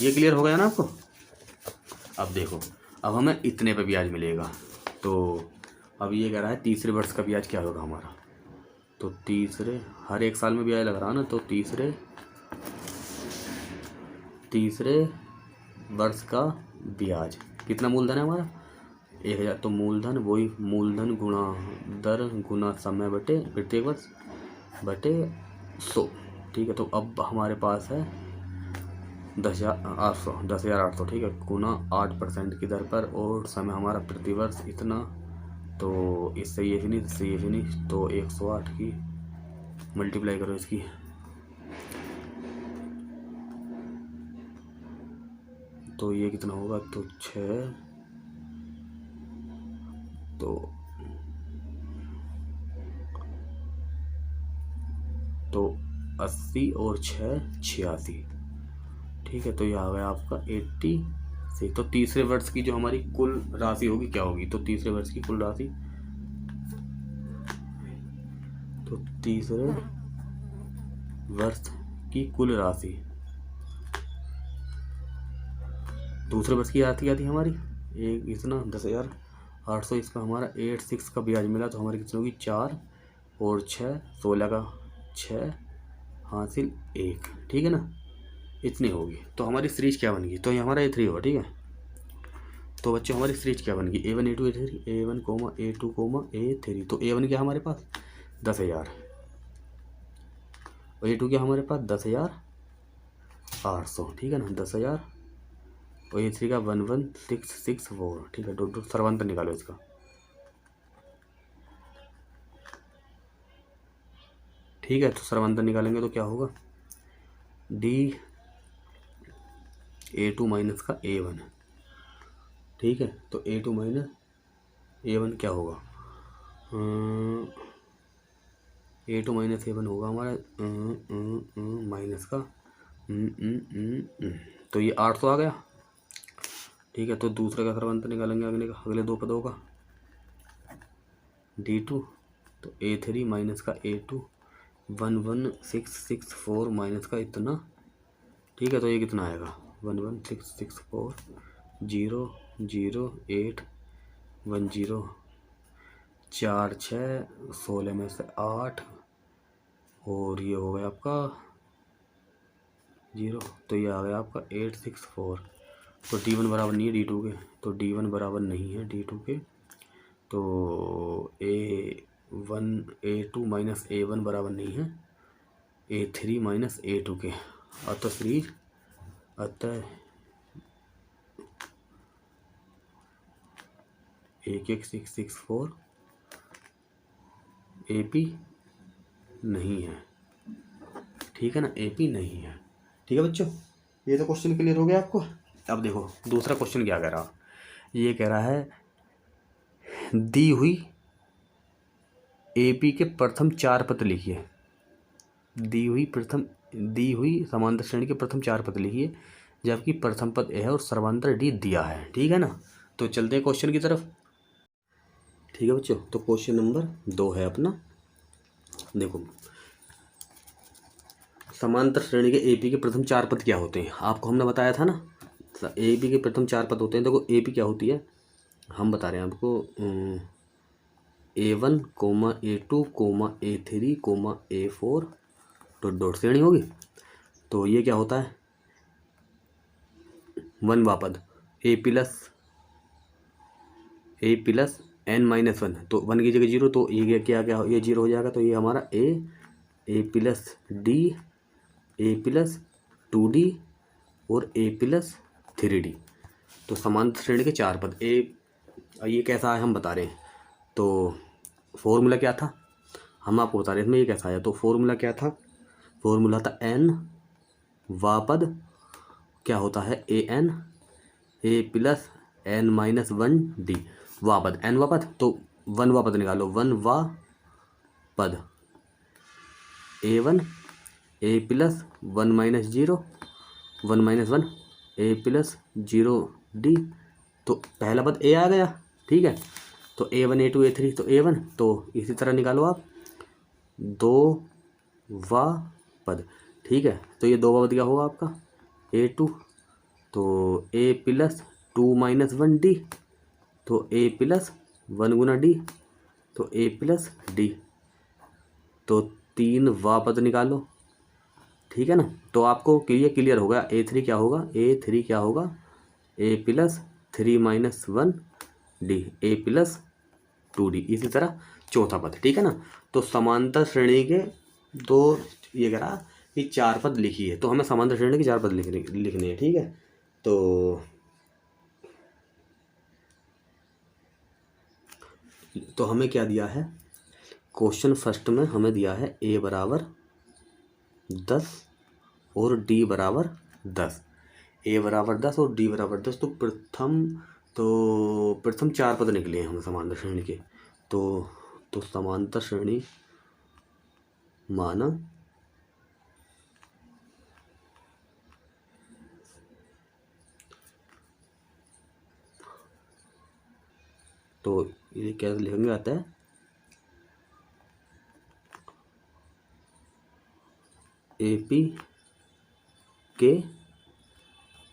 A: ये क्लियर हो गया ना आपको। अब देखो, अब हमें इतने पे ब्याज मिलेगा, तो अब ये कह रहा है तीसरे वर्ष का ब्याज क्या होगा हमारा, तो तीसरे, हर एक साल में ब्याज लग रहा ना, तो तीसरे वर्ष का ब्याज कितना मूलधन है हमारा 1000, तो मूलधन वही मूलधन गुणा दर गुणा समय बटे प्रत्येक वर्ष बटे 100, ठीक है। तो अब हमारे पास है 10,800, ठीक है, गुना 8% की दर पर, और समय हमारा प्रतिवर्ष इतना, तो इससे ये फिनिश, इससे ये फिनिश, तो 108 की मल्टीप्लाई करो इसकी, तो ये कितना होगा, तो 6, तो 80 और 6 86, ठीक है। तो ये आ गया आपका 86। तो तीसरे वर्ष की जो हमारी कुल राशि होगी क्या होगी, तो तीसरे वर्ष की कुल राशि, तो तीसरे वर्ष की कुल राशि, दूसरे वर्ष की राशि क्या थी हमारी, एक इतना 10,800, इसका हमारा 86 का ब्याज मिला, तो हमारी कितनी होगी 4 और 6 16 का 6 हासिल 1, ठीक है ना, इतनी होगी। तो हमारी सीरीज क्या बन गई, तो ये हमारा A3 होगा, ठीक है। तो बच्चों हमारी सीरीज क्या बन गई, A1 A2 A3, A1, A2, A3। तो A1 क्या हमारे पास 10,000, और A2 क्या हमारे पास 10,800, ठीक है ना, 10,000, और A3 का 11,664, ठीक है। डॉट सर्वांतर निकालो इसका, ठीक है। तो सर्वांतर निकालेंगे तो क्या होगा, A2 माइनस का A1, ठीक है। तो A2 माइनस A1 क्या होगा, A2 माइनस A1 होगा हमारा माइनस का तो ये 800 आ गया, ठीक है। तो दूसरे का सर्वांतर निकालेंगे अगले दो पदों का, D2, तो A3 माइनस का A2 11,664 माइनस का इतना, ठीक है। तो ये कितना आएगा 11,664 0,0,8,10 4 6 16 में से 8, और ये हो गया आपका 0, तो ये आ गया आपका 864। तो D1 बराबर नहीं है D2 के, तो D1 बराबर नहीं है D2 के, तो A2 माइनस A1 बराबर नहीं है A3 माइनस A2 के, अतः सीरीज 1,1,664 AP नहीं है, ठीक है ना, AP नहीं है, ठीक है बच्चों। ये तो क्वेश्चन क्लियर हो गया आपको। अब देखो दूसरा क्वेश्चन क्या कह रहा, ये कह रहा है दी हुई AP के प्रथम 4 पद लिखिए, दी हुई समांतर श्रेणी के प्रथम 4 पद लिखिए, जबकि प्रथम पद A है और सर्वांतर D दिया है, ठीक है ना। तो चलते हैं क्वेश्चन की तरफ, ठीक है बच्चों। तो क्वेश्चन नंबर 2 है अपना, देखो समांतर श्रेणी के AP के प्रथम 4 पद क्या होते हैं, आपको हमने बताया था ना, AP के प्रथम 4 पद होते हैं। देखो AP क्या होती है, हम बता रहे हैं आपको, A1, A2, A3, A4 dot श्रेणी होगी। तो ये क्या होता है 1वां पद A प्लस n-1, तो 1 की जगह 0, तो ये क्या ये 0 हो जाएगा, तो ये हमारा A plus D, A plus 2D और A प्लस 3D। तो समांतर श्रेणी के 4 पद ये कैसा है हम बता रहे हैं। तो फॉर्मूला क्या था हम आपको बता रहे हैं, इसमें ये कैसा आया, तो फॉर्मूला क्या था, फॉर्मूला था n वां पद क्या होता है a n a plus n minus one d वा पद, एन वा पद, तो वन वा पद निकालो, वन वा पद a one a plus one minus zero one minus one a plus zero d, तो पहला पद ए आ गया, ठीक है। तो a one a two a three, तो ए वन, तो इसी तरह निकालो आप दो वा पद, ठीक है। तो ये दो वा पद क्या होगा आपका ए टू, तो a plus two minus one d, तो ए प्लस वन गुना डी, तो ए प्लस डी, तो तीन वा पद निकालो, ठीक है ना। तो आपको क्लियर हो गया ए थ्री क्या होगा, ए थ्री क्या होगा a plus three minus one d a plus two d. इसी तरह चौथा पद, ठीक है ना। तो समांतर श्रेणी के दो ये करा कि चार पद लिखिए, तो हमें समांतर श्रेणी के चार पद लिखने हैं, ठीक है। तो हमें क्या दिया है, क्वेश्चन फर्स्ट में हमें दिया है ए बराबर 10 और डी बराबर 10, ए बराबर 10 और डी बराबर 10। तो प्रथम चार पद निकले हैं हमें समांतर श्रेणी के, तो समांतर श्रेणी माना तो ये क्या लिखेंगे, आता है एपी के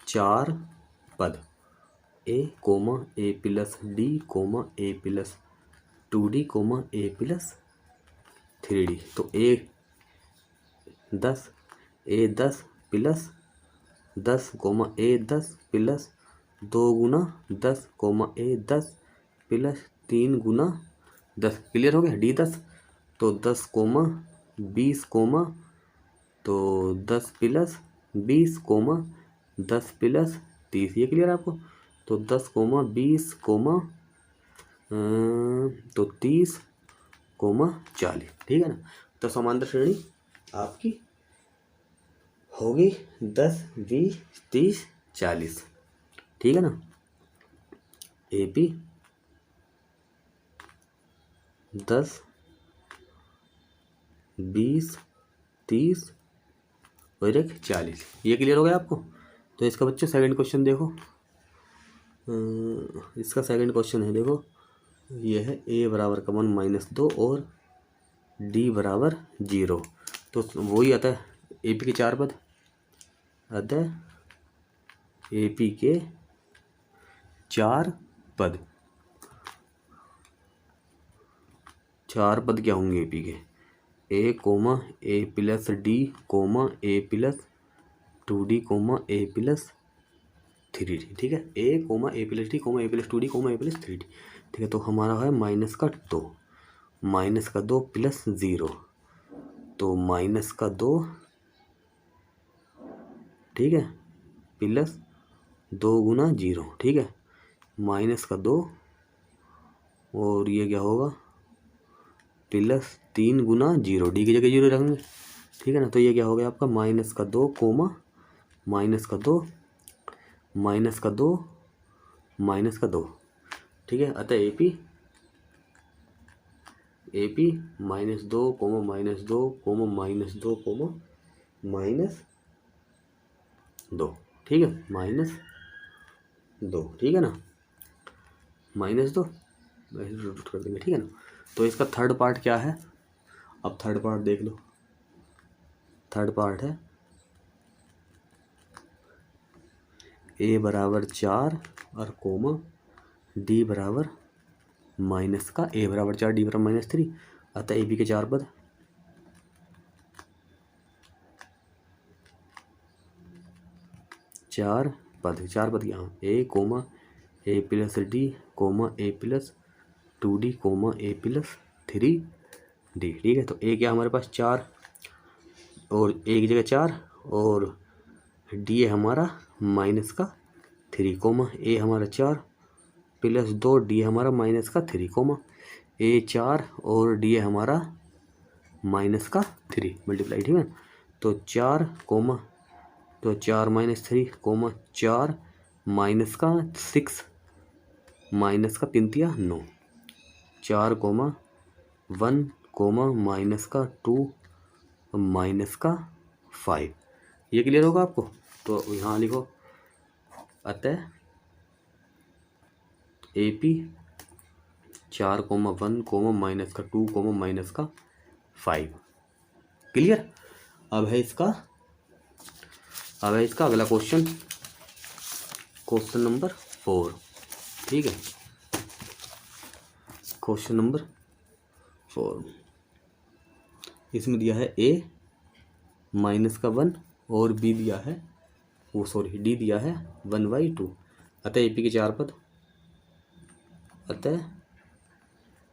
A: चार पद ए कोमा ए प्लस डी कोमा ए प्लस टू डी कोमा ए प्लस थ्री डी। तो ए 10 प्लस 10 कोमा ए 10 प्लस दो गुना 10 कोमा ए 10 प्लस तीन गुना 10, क्लियर हो गया। डी 10, तो 10 कोमा 20 कोमा, तो 10 प्लस 20 कोमा 10 प्लस 30, ये क्लियर है आपको। तो 10 कोमा 20 कोमा तो 30 कोमा 40, ठीक है ना। तो समांतर श्रेणी आपकी होगी 10 20 30 40, ठीक है ना। ए पी 10 20 30 और एक 40, ये क्लियर हो गया आपको। तो इसका बच्चों सेकंड क्वेश्चन देखो, इसका सेकंड क्वेश्चन है, देखो ये है ए बराबर का 1-2 और डी बराबर 0। तो वही आता है ए पी के चार पद, आता है ए पी के चार पद क्या होंगे ए पी के, ए कोमा ए प्लस डी कोमा ए प्लस टू डी कोमा ए प्लस थ्री डी, ठीक है। ए कोमा ए प्लस डी कोमा ए प्लस टू डी कोमा ए प्लस थ्री डी, ठीक है। तो हमारा है -2 प्लस 0, तो -2, ठीक है, प्लस 2 गुना 0, ठीक है, -2 और ये क्या होगा प्लस 3 गुना 0, डी की जगह 0 रखेंगे, ठीक है ना। तो ये क्या हो गया आपका -2 कोमा -2 -2, ठीक है। अतः A P -2 comma -2 comma -2 comma -2, ठीक है, -2, ठीक है ना, -2 कर देंगे, ठीक है ना। तो इसका थर्ड पार्ट क्या है, अब थर्ड पार्ट देख लो। थर्ड पार्ट है ए बराबर 4 और कोमा डी बराबर माइनस का, ए बराबर 4 डी बराबर -3, अतः ए बी के चार पद, चार पद यहाँ ए कोमा ए प्लस डी कोमा ए प्लस टू डी कोमा ए प्लस थ्री डी, ठीक है। तो ए क्या हमारे पास 4 और ए की जगह 4 और डी है हमारा -3 कोमा ए हमारा 4 प्लस 2 डी हमारा -3 कोमा ए 4 और डी है हमारा -3 मल्टीप्लाई, ठीक है। तो 4 कोमा तो 4 - 3 कोमा 4 माइनस का 6 माइनस का 3 तिया 9 4 कोमा 1 कोमा माइनस का 2 माइनस का 5। ये क्लियर होगा आपको। तो यहाँ लिखो अतः AP 4, 1, माइनस का 2, माइनस का 5। क्लियर। अब है इसका अगला क्वेश्चन, क्वेश्चन नंबर 4। ठीक है, क्वेश्चन नंबर 4। इसमें दिया है A -1 और B दिया है D दिया है 1/2। अतः AP के 4 पद, अतः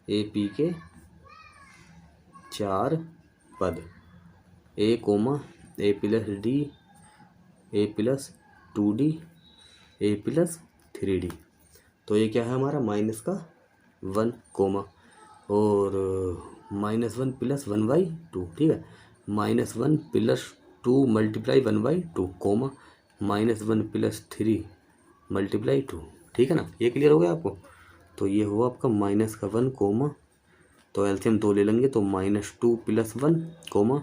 A: AP के 4 पद A, A plus D, A plus 2D, A plus 3D। तो ये क्या है हमारा -1 कोमा और -1 प्लस 1/2। ठीक है, -1 plus 2 multiply 1/2 comma -1 plus 3 multiply 2। ठीक है ना, ये क्लियर हो गया आपको। तो ये हुआ आपका -1 कोमा, तो एलसीएम 2 ले लेंगे तो -2 + 1 कोमा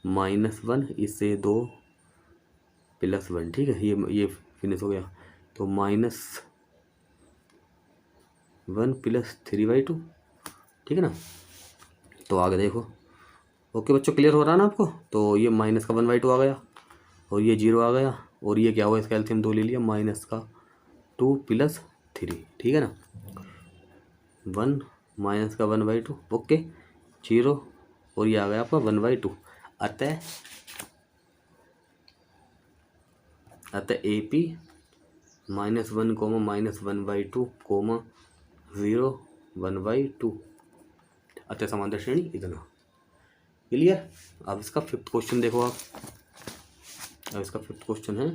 A: -1 इससे 2 + 1। ठीक है, ये फिनिश हो गया। तो -1 + 3/2। ठीक है ना। तो आगे देखो। ओके बच्चों, क्लियर हो रहा है ना आपको। तो ये -1/2 आ गया और ये 0 आ गया और ये क्या हुआ, इसका एलसीएम 2 ले लिया -2 + 3। ठीक है ना, 1 -1/2। ओके 0 और ये आ गया आपका 1/2। अतः AP -1, -1/2 0 1/2। अतः समांतर श्रेणी इतना। क्लियर। अब इसका 5th क्वेश्चन देखो आप। अब इसका 5th क्वेश्चन है,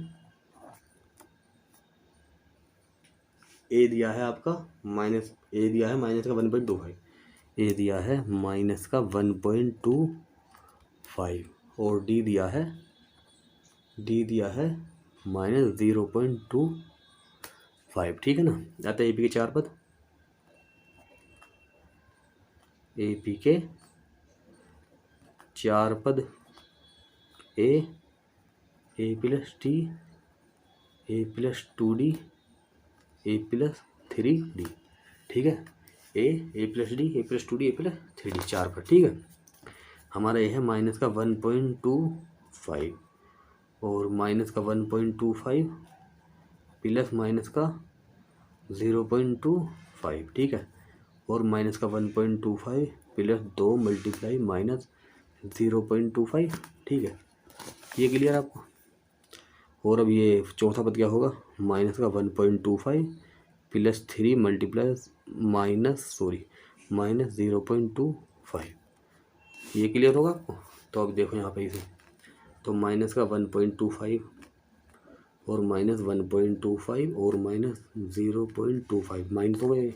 A: A दिया है आपका A दिया है माइनस का 1.25, A दिया है माइनस का 1.25 और D दिया है -0.25। ठीक है ना। आता है AP के 4 पद, AP के 4 पद A plus D, A plus 2D, A plus 3D। ठीक है, A plus D, A plus 2D, A plus 3D 4 पद। ठीक है, हमारा ये है माइनस का 1.25 और माइनस का 1.25 प्लस माइनस का 0.25। ठीक है, और माइनस का 1.25 प्लस 2 मल्टीप्लाई माइनस 0.25। ठीक है, ये क्लियर आपको। और अब ये चौथा पद क्या होगा, माइनस का 1.25 प्लस 3 मल्टीप्लाई माइनस 0.25। ये क्लियर होगा आपको। तो अब देखो यहाँ पे इसे, तो माइनस का 1.25 और माइनस 1.25 और माइनस 0.25 माइनस हो गए,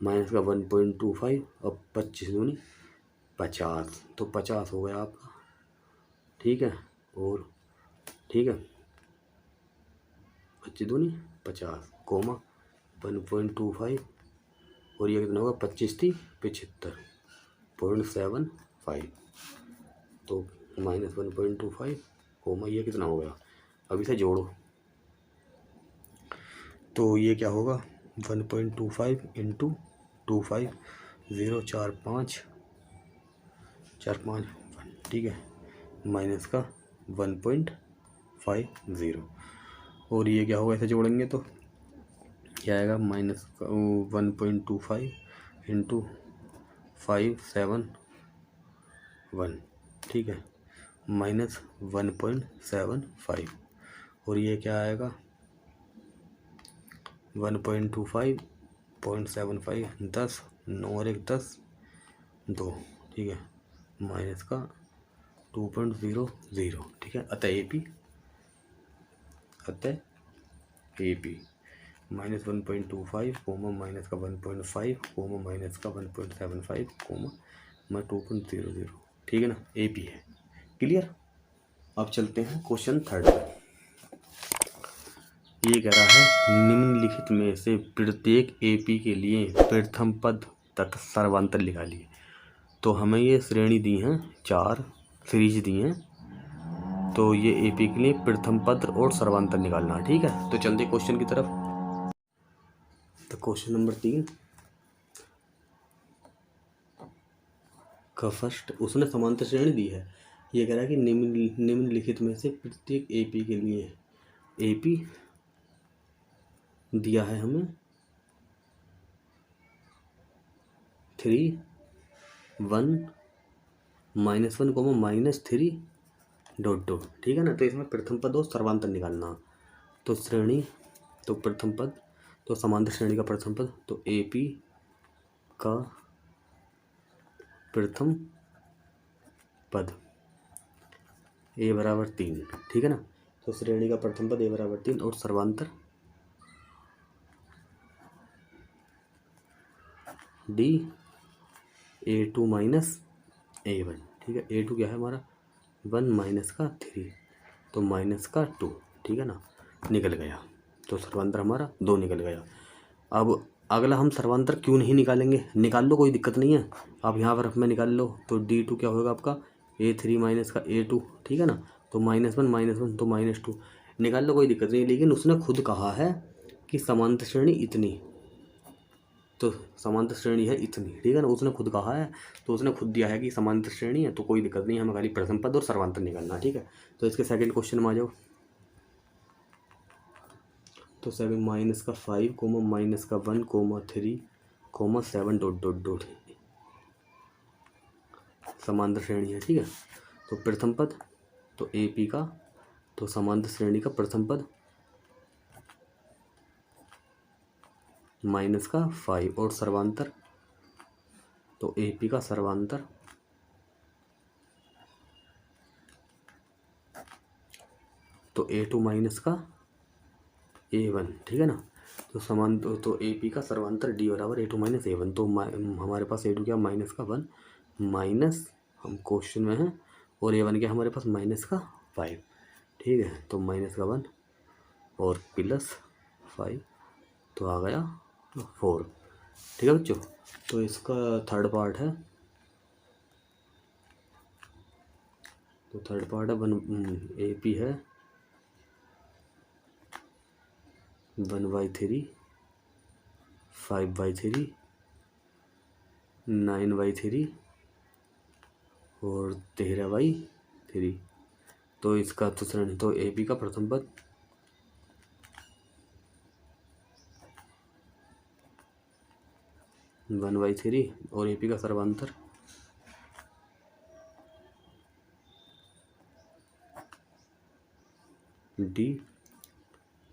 A: माइनस का 1.25 अब 25 दूनी 50, तो 50 हो गया आपका। ठीक है, और ठीक है 25 दूनी 50 कोमा 1.25 और ये कितना होगा 25 थी 75.75। तो -1.25 कोमा ये कितना हो गया, अब इसे जोड़ो तो ये क्या होगा 1.25 इंटू 25 0 4 5 4 5 1। ठीक है, माइनस का 1.50 और ये क्या होगा, ऐसे जोड़ेंगे तो क्या आएगा माइनस 1.25 इंटू 571। ठीक है, माइनस 1.75 और ये क्या आएगा 1.25.75 10 9 और 1 10 2। ठीक है, माइनस का 2.00। ठीक है, अतः AP -1.25 कोमा माइनस का 1.5 कोमा माइनस का 1.75 कोमा 2.00। ठीक है ना, AP है। क्लियर। अब चलते हैं क्वेश्चन 3 पर। ये कह रहा है निम्नलिखित में से प्रत्येक एपी के लिए प्रथम पद तथा सर्वांतर निकालिए। तो हमें ये श्रेणी दी हैं, 4 सीरीज दी हैं, तो ये एपी के लिए प्रथम पद और सर्वांतर निकालना है। ठीक है, तो चलते क्वेश्चन की तरफ। तो क्वेश्चन नंबर 3 का फर्स्ट, उसने समांतर श्रेणी दी है। ये कह रहा है कि निम्नलिखित में से प्रत्येक एपी के लिए, एपी दिया है हमें 3 1 -1 -3 ... ठीक है ना। तो इसमें प्रथम पद और सर्वांतर निकालना। तो श्रेणी, तो प्रथम पद, तो समांतर श्रेणी का प्रथम पद, तो एपी का प्रथम पद ए बराबर 3। ठीक है ना। तो श्रेणी का प्रथम पद ए बराबर 3 और सर्वांतर डी A2 - A1। ठीक है, A2 क्या है हमारा 1 -3, तो -2। ठीक है ना, निकल गया। तो सर्वांतर हमारा 2 निकल गया। अब अगला हम सर्वांतर क्यों नहीं निकालेंगे, निकाल लो, कोई दिक्कत नहीं है। आप यहाँ पर में निकाल लो, तो D2 क्या होगा आपका A3 - का A2। ठीक है ना, तो -1 -1 तो -2 निकाल लो, कोई दिक्कत नहीं। लेकिन उसने खुद कहा है कि समांतर श्रेणी इतनी, तो समांतर श्रेणी है इतनी। ठीक है ना, उसने खुद कहा है, तो उसने खुद दिया है कि समांतर श्रेणी है, तो कोई दिक्कत नहीं है, हमें खाली प्रथम पद और सर्वांतर निकालना। ठीक है, तो इसके सेकंड क्वेश्चन में आ जाओ। तो 7 -5 -1 3 7 ... समांतर श्रेणी है। ठीक है, तो प्रथम पद, तो एपी का, तो समांतर श्रेणी का प्रथम पद -5 और सर्वांतर, तो एपी का सर्वांतर तो A2 - A1। ठीक है ना, तो तो एपी का सर्वांतर डी बराबर A2 - A1। तो हमारे पास A2 क्या -1 माइनस, हम क्वेश्चन में हैं, और A1 क्या हमारे पास -5। ठीक है, तो -1 और +5, तो आ गया 4। ठीक है बच्चों, तो इसका थर्ड पार्ट है, तो थर्ड पार्ट है एपी है 1/3 5/3 9/3 और 13/3। तो इसका तो श्रेणी, तो एपी का प्रथम पद 1/3 और एपी का सर्वांतर डी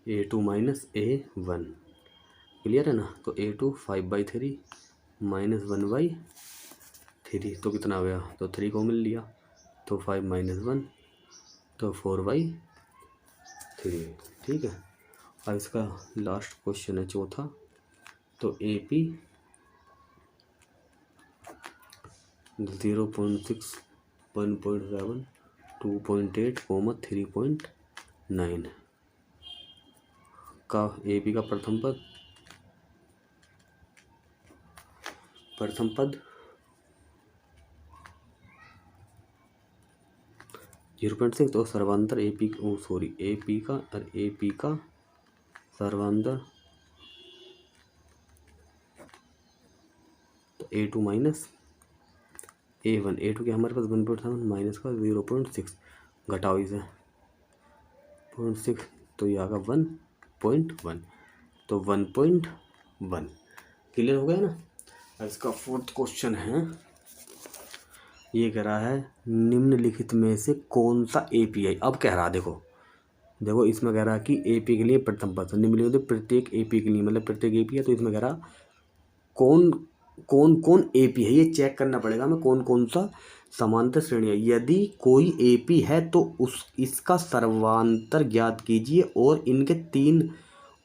A: A2 - A1। क्लियर है ना। तो A2 5/3 -1/3, तो कितना हो गया, तो 3 को मिल लिया, तो 5 - 1 तो 4/3। ठीक है, अब इसका लास्ट क्वेश्चन है चौथा, तो एपी 0.6 1.7 2.8 3.9 का एपी का प्रथम पद 0.6 और सर्वांतर एपी का सर्वांतर तो A2 - A1। A2 के हमारे पास 1.7 माइनस का 0.6, घटाओ इसे 0.6, तो ये आगा 1.1, तो 1.1। क्लियर हो गया ना। अब इसका फोर्थ क्वेश्चन है, ये कह रहा है निम्नलिखित में से कौन सा एपीआई, अब कह रहा देखो इसमें कह रहा कि एपी के लिए प्रथम पद, निम्नलिखित प्रत्येक एपी के लिए, मतलब प्रत्येक एपी है, तो इसमें कह रहा कौन कौन एपी है, ये चेक करना पड़ेगा हमें कौन कौन सा समांतर श्रेणी है। यदि कोई एपी है तो इसका सर्वांतर ज्ञात कीजिए और इनके 3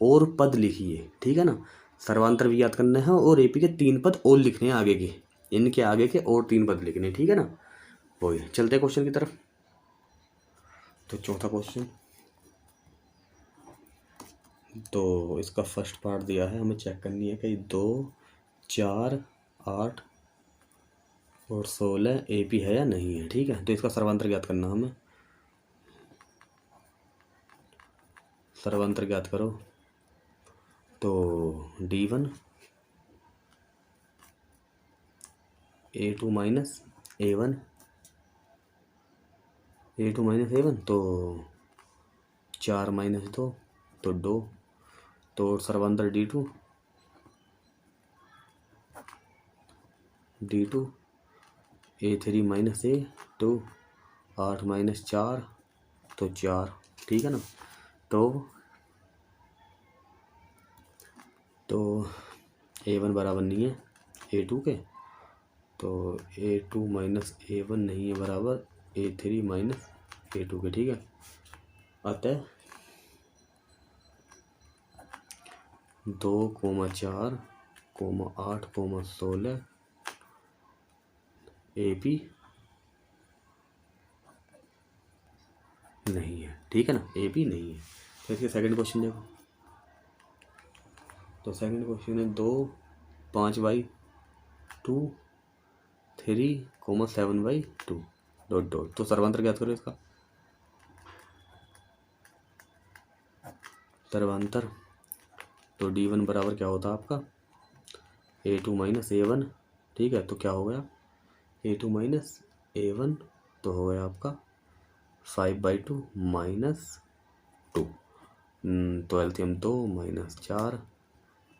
A: और पद लिखिए। ठीक है ना, सर्वांतर भी याद करना है और एपी के 3 पद और लिखने हैं आगे के, इनके आगे के और 3 पद लिखने। ठीक है ना, वही चलते हैं क्वेश्चन की तरफ। तो चौथा क्वेश्चन, तो इसका फर्स्ट पार्ट दिया है, हमें चेक करनी है कि 2, 4, 8 और 16 AP है या नहीं है। ठीक है, तो इसका सर्वांतर ज्ञात करना हमें। सर्वांतर ज्ञात करो तो D1 A2 माइनस A1 तो 4 माइनस 2 तो 2, तो सर्वांतर D2 A3 minus A2 8 minus 4 तो 4। ठीक है ना, तो A1 बराबर नहीं है A2 के, तो A2 माइनस A1 नहीं है बराबर A3 माइनस A2 के। ठीक है, अतः 2, 4, 8, 16 AP नहीं है। ठीक है ना, AP नहीं है। तो इसके सेकंड क्वेश्चन देखो, तो सेकंड क्वेश्चन है 2, 5/2 3, 7/2 डॉट डॉट। तो सर्वांतर ज्ञात करो इसका। सर्वांतर तो D1 बराबर क्या होता है आपका A2 माइनस A1। ठीक है, तो क्या हो गया A2 माइनस A1 तो हो गया आपका 5/2 माइनस 2, तो एलसीएम 2 माइनस 4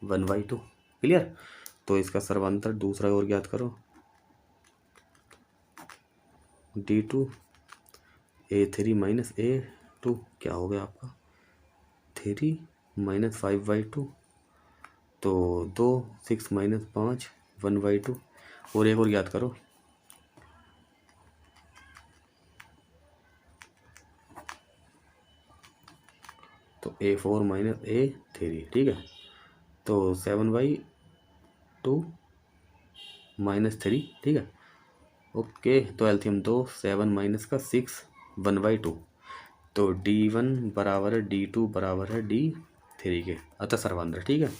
A: 1/2। क्लियर। तो इसका सर्वांतर दूसरा और ज्ञात करो D2 A3 माइनस A2 क्या हो गया आपका 3 माइनस 5/2 तो 2, 6 माइनस 5 1/2। और एक और ज्ञात करो तो A4 माइनस A3। ठीक है, तो 7/2 माइनस 3। ठीक है, ओके। तो एल्थियम 2 7 माइनस का 6 1/2 तो D1 बराबर है D2 बराबर है D3 के, अतः सर्वांतर। ठीक है,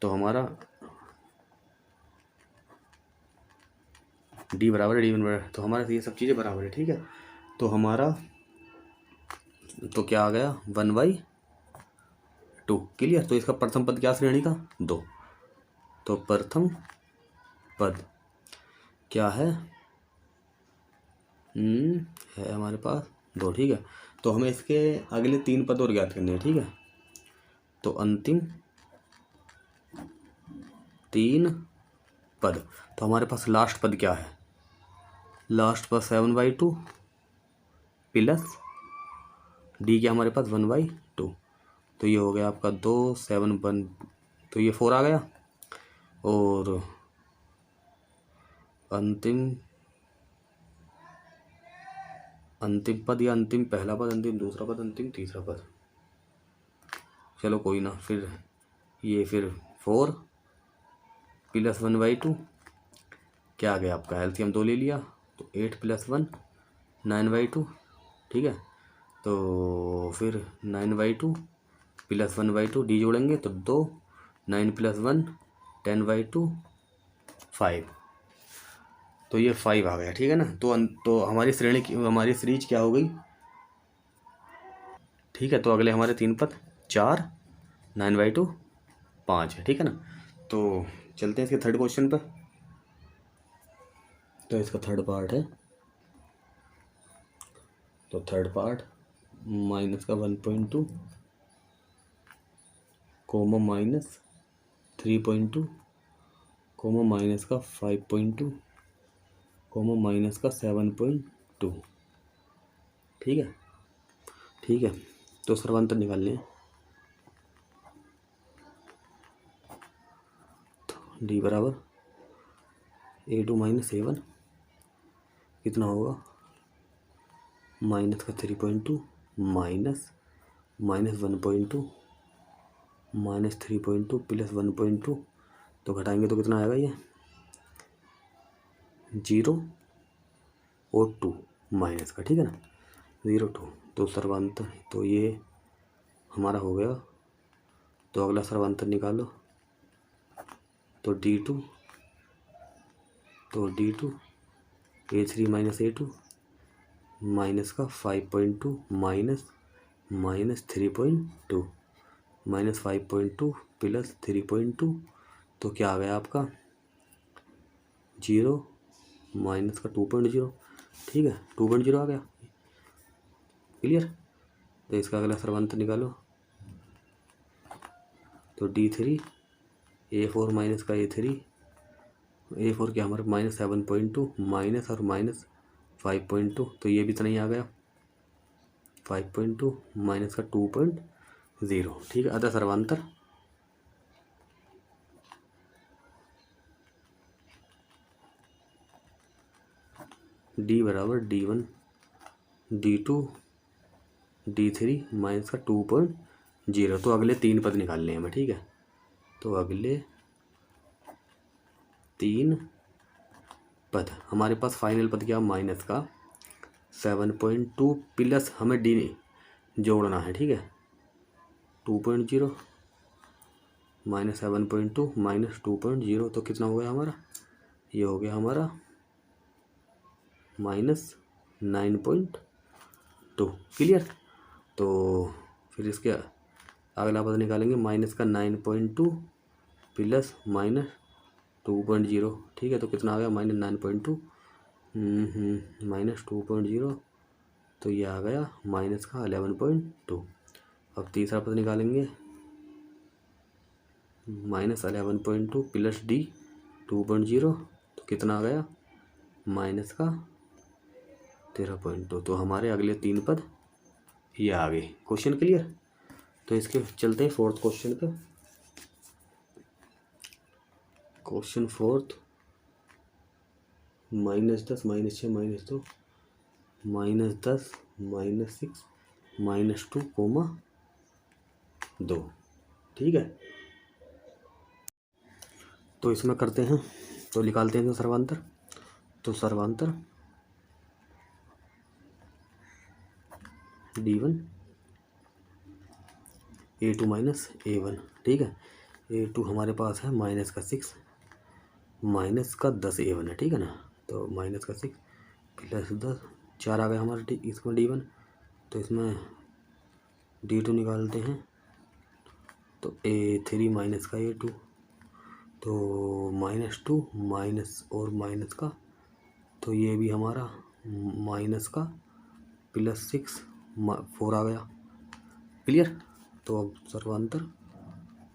A: तो हमारा D बराबर है D1 बराबर, तो हमारा ये सब चीज़ें बराबर है। ठीक है, तो हमारा तो क्या आ गया 1/2। क्लियर। तो इसका प्रथम पद क्या श्रेणी का 2, तो प्रथम पद क्या है है हमारे पास 2। ठीक है, तो हमें इसके अगले 3 पद और ज्ञात करने हैं। ठीक है, तो अंतिम 3 पद, तो हमारे पास लास्ट पद क्या है, लास्ट पद 7/2 प्लस D क्या हमारे पास 1/2, तो ये हो गया आपका 2 7 1, तो ये 4 आ गया। और अंतिम पद या अंतिम पहला पद, अंतिम दूसरा पद, अंतिम तीसरा पद, चलो कोई ना, फिर ये फिर 4 प्लस 1/2 क्या आ गया आपका एलसीएम 2 ले लिया तो 8 प्लस 1 9/2। ठीक है, तो फिर 9/2 प्लस 1/2 D जोड़ेंगे तो 2 9 प्लस 1 10/2 5, तो ये 5 आ गया। ठीक है ना, तो हमारी श्रेणी की हमारी सीरीज क्या हो गई। ठीक है, तो अगले हमारे 3 पद 4 9/2 5 है। ठीक है ना, तो चलते हैं इसके थर्ड क्वेश्चन पर। तो इसका थर्ड पार्ट है, तो थर्ड पार्ट माइनस का 1.2 कोमा माइनस 3.2 कोमा माइनस का 5.2 कोमा माइनस का 7.2। ठीक है, ठीक है, तो सर्वांतर निकालने हैं। तो D बराबर A2 माइनस A1 कितना होगा माइनस का 3.2 माइनस 1.2 माइनस 3.2 प्लस 1.2, तो घटाएंगे तो कितना आएगा ये 0 और 2 माइनस का। ठीक है ना 0 2, तो सर्वांतर तो ये हमारा हो गया। तो अगला सर्वांतर निकालो। तो D2 A3 minus A2 minus का 5.2 माइनस 3.2 माइनस 5.2 प्लस 3.2, तो क्या आ गया आपका 0 माइनस का 2.0। ठीक है, 2.0 आ गया। क्लियर। तो इसका अगला सर्वांतर निकालो। तो D3 A4 माइनस का A3 A4 क्या हमारे माइनस 7.2 माइनस और माइनस 5.2, तो ये भी इतना ही आ गया 5.2 माइनस का 2.0। ठीक है, अतः सर्वांतर D बराबर D1 D2 D3 माइनस का 2.0। तो अगले 3 पद निकालने हैं हमें। ठीक है, तो अगले 3 पद हमारे पास फाइनल पद क्या माइनस का 7.2 प्लस हमें D जोड़ना है। ठीक है, 2.0 माइनस 7.2 माइनस 2.0, तो कितना हो गया हमारा, ये हो गया हमारा माइनस 9.2। क्लियर। तो फिर इसके अगला पद निकालेंगे माइनस का 9.2 प्लस माइनस 2.0। ठीक है, तो कितना आ गया माइनस 9.2 माइनस 2.0, तो ये आ गया माइनस का 11.2। अब तीसरा पद निकालेंगे माइनस 11.2 प्लस D 2.0, तो कितना आ गया माइनस का 13.2। तो हमारे अगले 3 पद ये आ गए। Question clear. तो इसके चलते हैं फोर्थ क्वेश्चन पे। Question fourth, -10 -6 -2 -10 -6 -2, 2। ठीक है, तो इसमें करते हैं, तो निकालते हैं सर्वांतर। तो सर्वांतर D1 A2 माइनस A1। ठीक है, A2 हमारे पास है माइनस का 6 माइनस का 10 A1 है। ठीक है ना, तो माइनस का 6 प्लस 10 4 आ गया हमारा इसमें D1। तो इसमें D2 निकालते हैं। तो A3 माइनस का A2, तो -2 माइनस और माइनस का, तो ये भी हमारा माइनस का प्लस 6 4 आ गया। क्लियर। तो अब सर्वांतर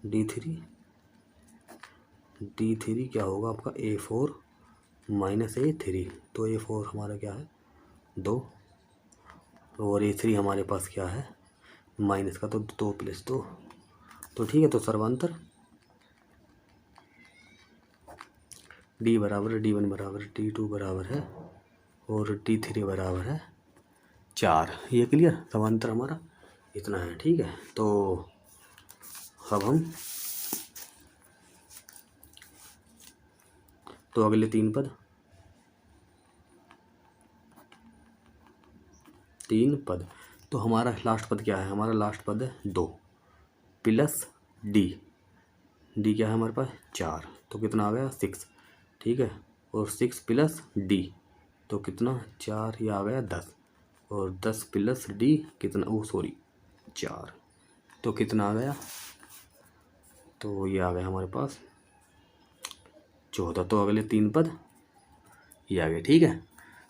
A: D3 क्या होगा आपका A4 माइनस A3। तो A4 हमारा क्या है 2 और A3 हमारे पास क्या है माइनस का, तो 2 प्लस 2। तो ठीक है, तो सर्वांतर D बराबर D1 बराबर D2 बराबर है और D3 बराबर है 4। ये क्लियर। समांतर हमारा इतना है। ठीक है, तो अब हम तो अगले 3 पद, तो हमारा लास्ट पद क्या है, हमारा लास्ट पद है 2 प्लस D क्या है हमारे पास 4, तो कितना आ गया 6। ठीक है, और 6 प्लस D, तो कितना 4, ये आ गया 10 और 10 प्लस D कितना 4, तो कितना आ गया, तो ये आ गया हमारे पास 14। तो अगले 3 पद ये आ गए। ठीक है,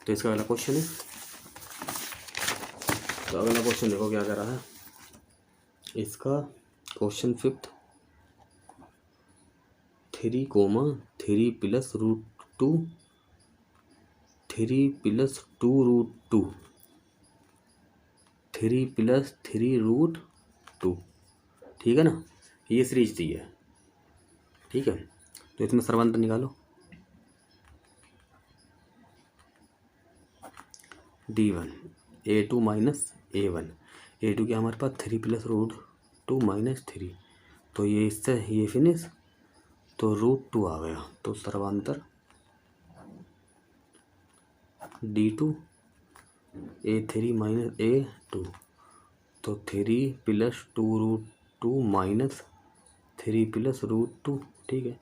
A: तो इसका अगला क्वेश्चन है। तो अगला क्वेश्चन देखो क्या कर रहा है इसका। Question 5, 3 plus √2 3 plus 2√2 3 plus 3√2। ठीक है ना, ये सीरीज दी है। ठीक है, तो इसमें सर्वांतर निकालो। D1 A2 minus A1, A2 क्या हमारे पास 3 प्लस √2 माइनस 3, तो ये इससे ये फिनिश, तो √2 आ गया। तो सर्वांतर D2 A3 माइनस A2, तो 3 प्लस 2√2 माइनस 3 प्लस √2, ठीक है।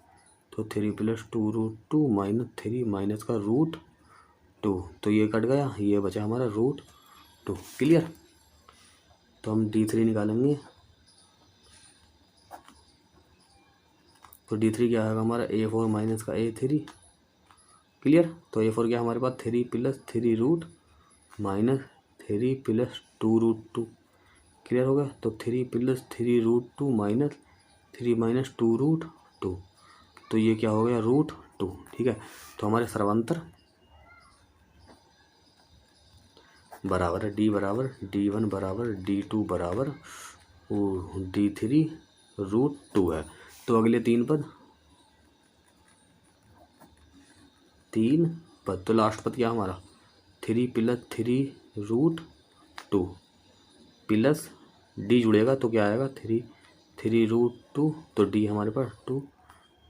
A: तो 3 प्लस 2√2 माइनस 3 माइनस का √2, तो ये कट गया, ये बचा हमारा √2। क्लियर। तो हम D3 निकालेंगे। तो D3 क्या आएगा हमारा A4 माइनस का A3। क्लियर। तो A4 क्या हमारे पास 3 plus 3 root minus 3 plus 2√2। Clear हो गया। तो 3 प्लस 3√2 माइनस 3 माइनस 2√2, तो ये क्या हो गया √2। ठीक है। तो हमारे सर्वांतर बराबर है D बराबर D1 बराबर D2 बराबर D3 √2 है। तो अगले तीन पद तो लास्ट पद क्या हमारा 3 प्लस 3√2 प्लस D जुड़ेगा तो क्या आएगा 3√2, तो D हमारे पास 2,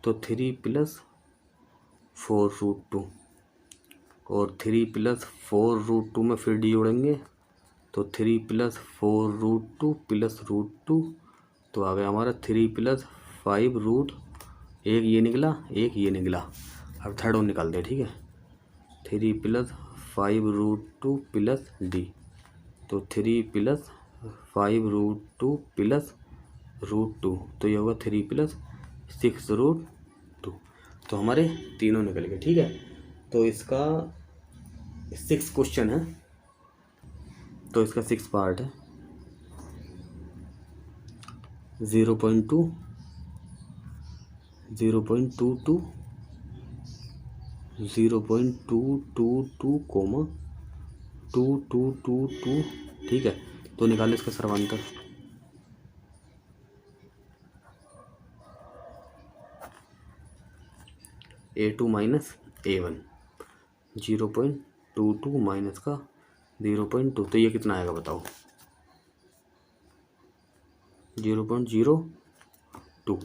A: तो 3 प्लस 4√2 और 3 प्लस 4√2 में फिर D जोड़ेंगे तो 3 प्लस 4√2 प्लस √2, तो आ गया हमारा 3 प्लस 5 एक ये निकला एक ये निकला। अब थर्ड वन निकालते हैं। ठीक है। 3 प्लस 5√2 प्लस D, तो 3 प्लस 5√2 प्लस √2, तो ये होगा 3 प्लस 6√2। तो हमारे तीनों निकल गए। ठीक है। तो इसका 6 क्वेश्चन है, तो इसका 6 पार्ट है। 0.2 0.22 0.222 कोमा 2222। ठीक है। तो निकाले इसका सर्वांतर। A2 माइनस A1 0.22 माइनस का 0.2, तो ये कितना आएगा बताओ 0.02।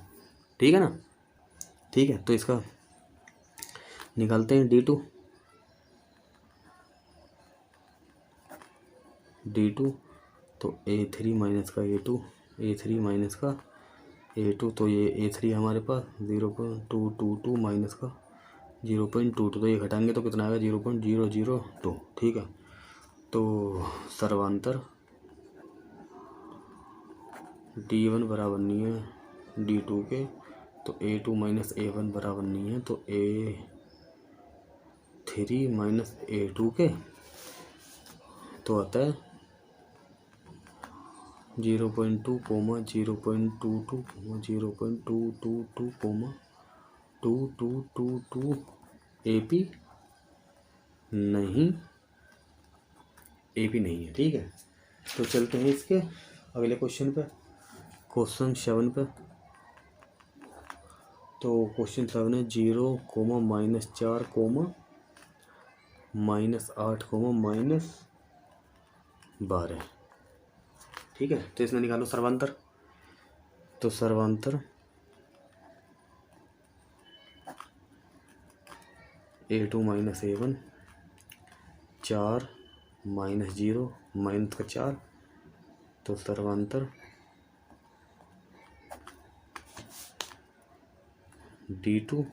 A: ठीक है ना। ठीक है। तो इसका निकालते हैं D2। तो A3 माइनस का A2, A3 माइनस का A2, तो ये A3 हमारे पास 0.222 माइनस का 0.22, तो ये घटाएंगे तो कितना आएगा 0.002। ठीक है। तो सर्वांतर D1 बराबर नहीं है D2 के, तो A2 माइनस A1 बराबर नहीं है तो A3 माइनस A2 के, तो आता है 0.2 कोमा 0.22 कोमा 0.222 कोमा 2222 AP नहीं है। ठीक है। तो चलते हैं इसके अगले क्वेश्चन पे, क्वेश्चन 7 पे। तो क्वेश्चन 7 है 0 कोमा -4 कोमा -8 कोमा -12। ठीक है। तो इसमें निकालो सर्वांतर। तो सर्वांतर A2 minus A1 4 minus 0 minus का 4, तो सर्वांतर D2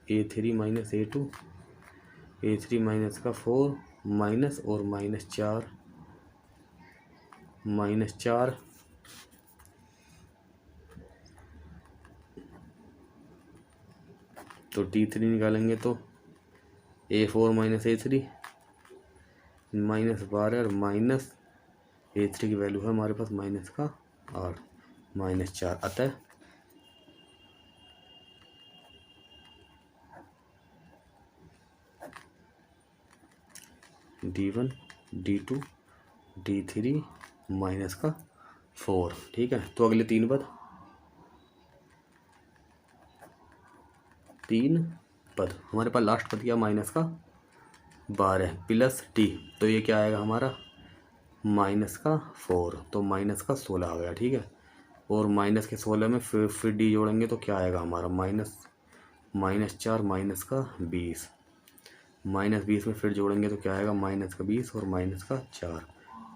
A: A3 minus A2 A3 minus का 4 माइनस और -4 तो D3 निकालेंगे तो A4 माइनस A3 -12 और माइनस A3 की वैल्यू है हमारे पास माइनस का 8 -4, अतः D1 D2 D3 माइनस का 4। ठीक है। तो अगले तीन पद हमारे पास लास्ट पद क्या माइनस का 12 प्लस D, तो ये क्या आएगा हमारा माइनस का 4, तो माइनस का 16 आ गया। ठीक है। और माइनस के 16 में फिर D जोड़ेंगे तो क्या आएगा हमारा -4 माइनस का 20 -20 में फिर जोड़ेंगे तो क्या आएगा -20 और -4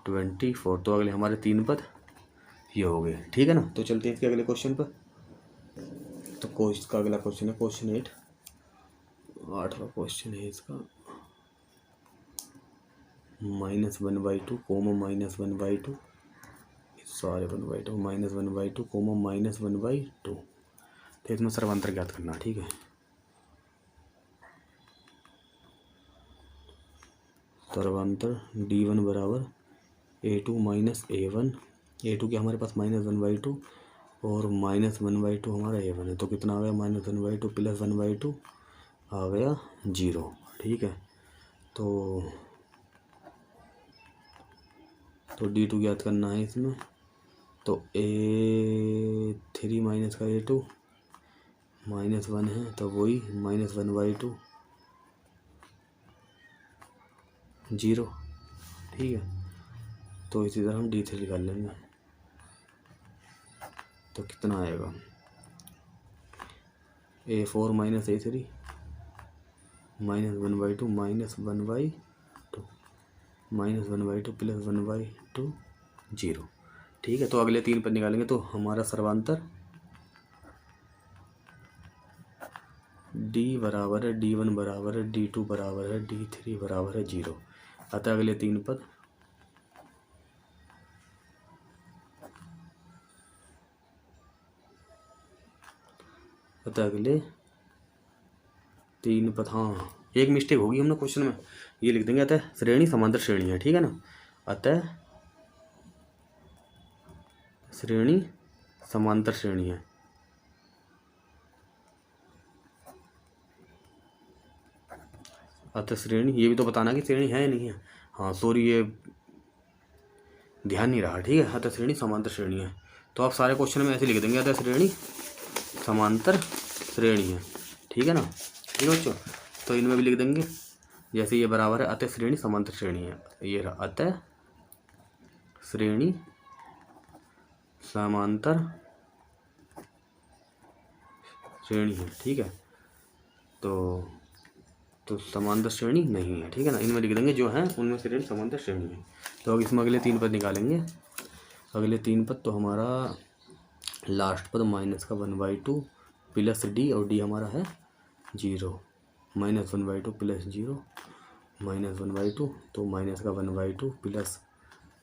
A: 24। तो अगले हमारे तीन पद ये हो गए, ठीक है ना। तो चलते हैं इसके अगले क्वेश्चन पर। तो कोर्स का अगला क्वेश्चन है क्वेश्चन 8, 8वां क्वेश्चन है इसका। -1/2 कोमा -1/2, सारे 1/2 -1/2 कोमा -1/2। तो इसमें सर्वांतर ज्ञात करना, ठीक है। सर्वांतर D1 बराबर A2 - A1, A2 के हमारे पास -1/2 और -1/2 हमारा A1 है। तो कितना आ गया, -1/2 + 1/2 आ गया 0, ठीक है। तो D2 ज्ञात करना है इसमें। तो A3 माइनस का A2 -1 है, तो वही -1/2 0, ठीक है। तो इसी तरह हम D3 निकाल लेंगे। तो कितना आएगा, A4 - A3 -1/2 -1/2 -1/2 + 1/2 0, ठीक है। तो अगले 3 पर निकालेंगे। तो हमारा सर्वांतर D बराबर है D1 बराबर है D2 बराबर है D3 बराबर है 0। अतः अगले 3 पद हाँ, एक मिस्टेक होगी हमने क्वेश्चन में, ये लिख देंगे अतः श्रेणी समांतर श्रेणी है, ठीक है ना। अतः श्रेणी समांतर श्रेणी है। अतः श्रेणी, ये भी तो बताना कि श्रेणी है या नहीं है। हाँ सॉरी, ये ध्यान नहीं रहा, ठीक है। अतः श्रेणी समांतर श्रेणी है। तो आप सारे क्वेश्चन में ऐसे लिख देंगे, अतः श्रेणी समांतर श्रेणी है, ठीक है ना। ठीक है बच्चों, तो इनमें भी लिख देंगे जैसे ये बराबर है अतः श्रेणी समांतर श्रेणी है। ये रहा, अतः श्रेणी समांतर श्रेणी है, ठीक है। तो समांतर श्रेणी नहीं है, ठीक है ना। इनमें लिख देंगे जो है उनमें श्रेणी समांतर श्रेणी है। तो अब इसमें अगले 3 पद निकालेंगे। अगले 3 पद तो हमारा लास्ट पद -1/2 + D, और D हमारा है 0, -1/2 + 0 -1/2, तो -1/2 +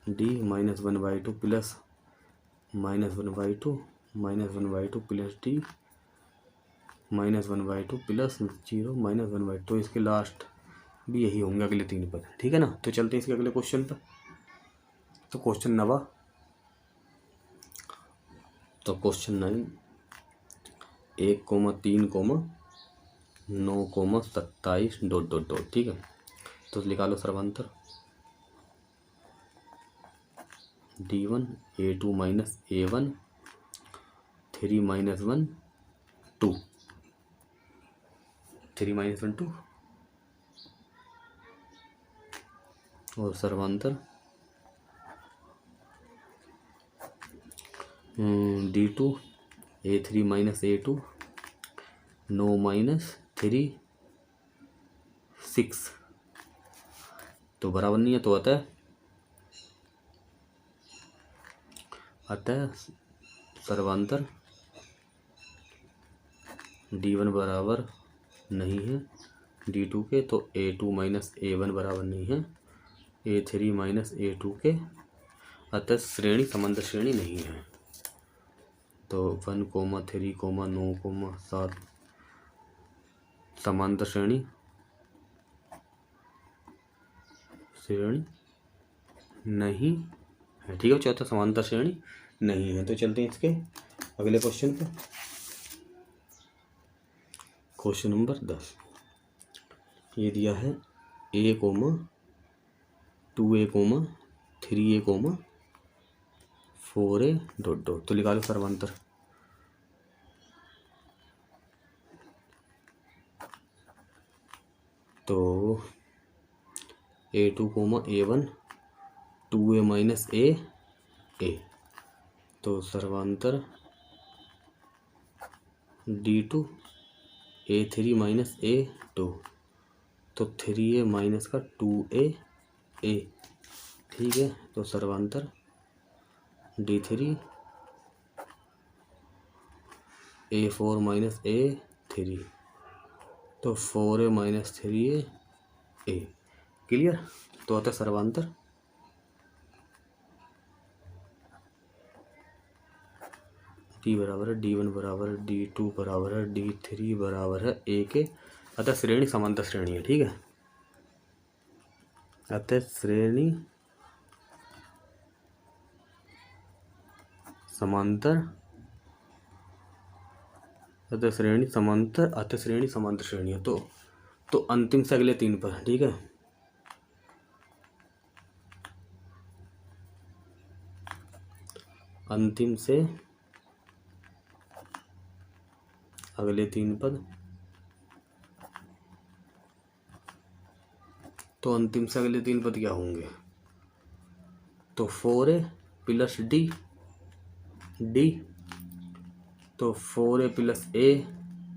A: D -1/2 + -1/2 -1/2 + D -1/2 + 0 -1/2। तो इसके लास्ट भी यही होंगे अगले 3 पद, ठीक है ना। तो चलते हैं इसके अगले क्वेश्चन पर। तो क्वेश्चन 9, तो क्वेश्चन 9 1,3,9,27 ... ठीक है। तो निकालो सर्वांतर D1 A2 - A1 3 - 1 2 3 - 1 2 और सर्वांतर D2 A3 - A2 9 - 3 6, तो बराबर नहीं है। तो अतः सर्वांतर D1 बराबर नहीं है D2 के, तो A2 - A1 बराबर नहीं है A3 - A2 के। अतः श्रेणी समांतर श्रेणी नहीं है। तो 1, 3, 9, 7 समांतर श्रेणी नहीं है, ठीक है। चौथा समांतर श्रेणी नहीं है। तो चलते हैं इसके अगले क्वेश्चन पे। क्वेश्चन नंबर 10 ये दिया है A, 2A, 3A, 4A ... तो निकालो सर्वांतर। तो A2, A1 2A - A, तो सर्वांतर D2 A3 - A2, तो 3A - का 2A A, ठीक है। तो सर्वांतर D3 A4 माइनस A3, तो 4A माइनस 3A। क्लियर। तो आता है सर्वांतर D बराबर है D1 बराबर है D2 बराबर है D3 बराबर है A के। अतः श्रेणी समांतर श्रेणी है। ठीक है, अतः श्रेणी समांतर, अतः श्रेणी समांतर, अतः श्रेणी समांतर श्रेणी है। तो अंतिम से अगले 3 पर। ठीक है, अंतिम से अगले 3 पद। तो अंतिम से अगले 3 पद क्या होंगे? तो 4A प्लस D, तो 4A प्लस A,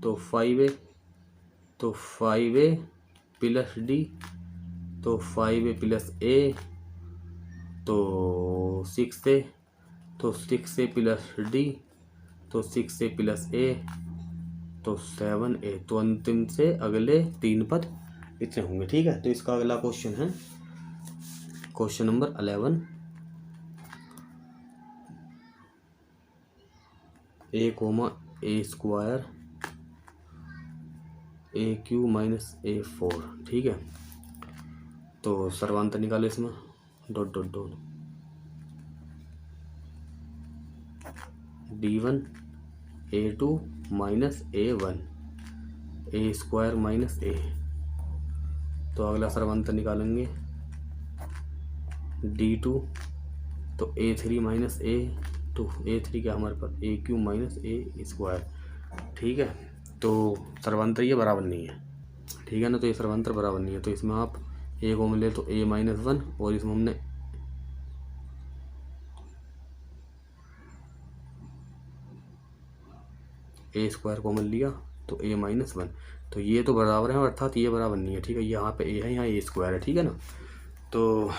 A: तो 5A, तो 5A प्लस D, तो 5A प्लस A, तो 6A, तो 6A प्लस D, तो 6A प्लस A, तो 7A। तो अंतिम से अगले 3 पद इतने होंगे। ठीक है, तो इसका अगला क्वेश्चन है question number 11। A comma A square AQ minus A4। ठीक है, तो सर्वांतर निकालो इसमें, dot dot dot D1 A2 minus A1 A square minus A। तो अगला सर्वांतर निकालेंगे D2, तो A3 माइनस A2, A3 क्या हमारे पास AQ माइनस A स्क्वायर। ठीक है, तो सर्वांतर ये बराबर नहीं है। ठीक है ना, तो ये सर्वांतर बराबर नहीं है। तो इसमें आप A को मिले तो A माइनस 1, और इसमें हमने A स्क्वायर कॉमन लिया तो A माइनस 1। तो ये तो बराबर है, अर्थात ये बराबर नहीं है। ठीक है, यहाँ पे A है, यहाँ A स्क्वायर है। ठीक है ना, तो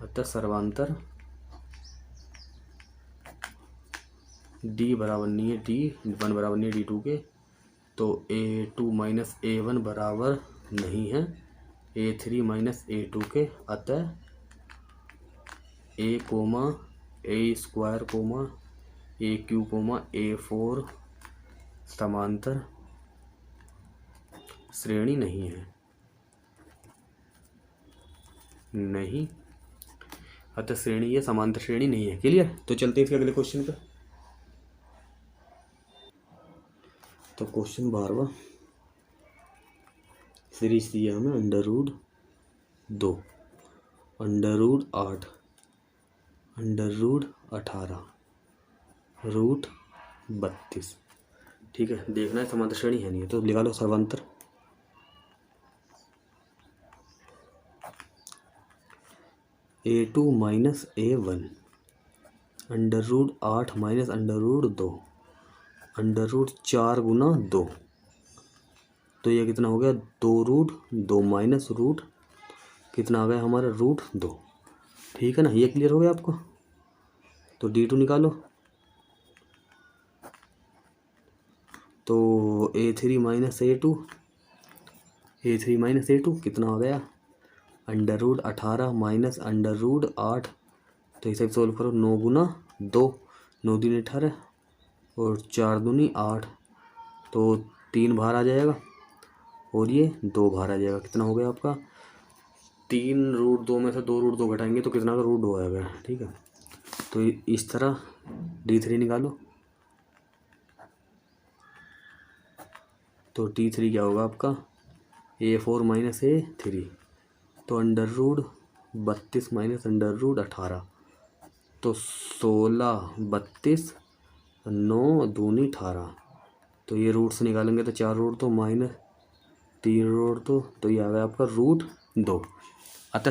A: अतः सर्वांतर D बराबर नहीं है D1 बराबर नहीं है D2 के, तो A2 माइनस A1 बराबर नहीं है A3 माइनस A2 के। अतः A comma A square comma AQ comma A4 समांतर श्रेणी नहीं है, नहीं, अतः श्रेणी ये समांतर श्रेणी नहीं है। क्लियर। तो चलते हैं इसके अगले क्वेश्चन पे। तो क्वेश्चन 12वां, सीरीज दिया हमें √2, √8, √18, √32। ठीक है, देखना है समांतर श्रेणी है नहीं है, तो लिखा लो सर्वांतर A2 माइनस A1 √8 माइनस √2 √4 गुना 2। तो ये कितना हो गया 2√2 माइनस रूट कितना आ गया हमारा √2। ठीक है ना, ये क्लियर हो गया आपको। तो D2 निकालो, तो A3 minus A2, A3 minus A2 कितना आ गया √18 माइनस √8। तो इसे सोल्व करो, 9 गुना 2, 9 दूनी 18 और 4 दूनी 8, तो 3 बाहर आ जाएगा और ये 2 बाहर आ जाएगा। कितना हो गया आपका 3√2 में से 2√2 घटाएंगे तो कितना का √2 आएगा। ठीक है, तो इस तरह D3 निकालो, तो D3 क्या होगा आपका A4 माइनस A3, तो √32 माइनस √18, तो 16, 32, 9 दूनी 18। तो ये रूट से निकालेंगे तो 4 रूट 2 माइनस 3 रूट 2, तो ये आ गया आपका √2। अतः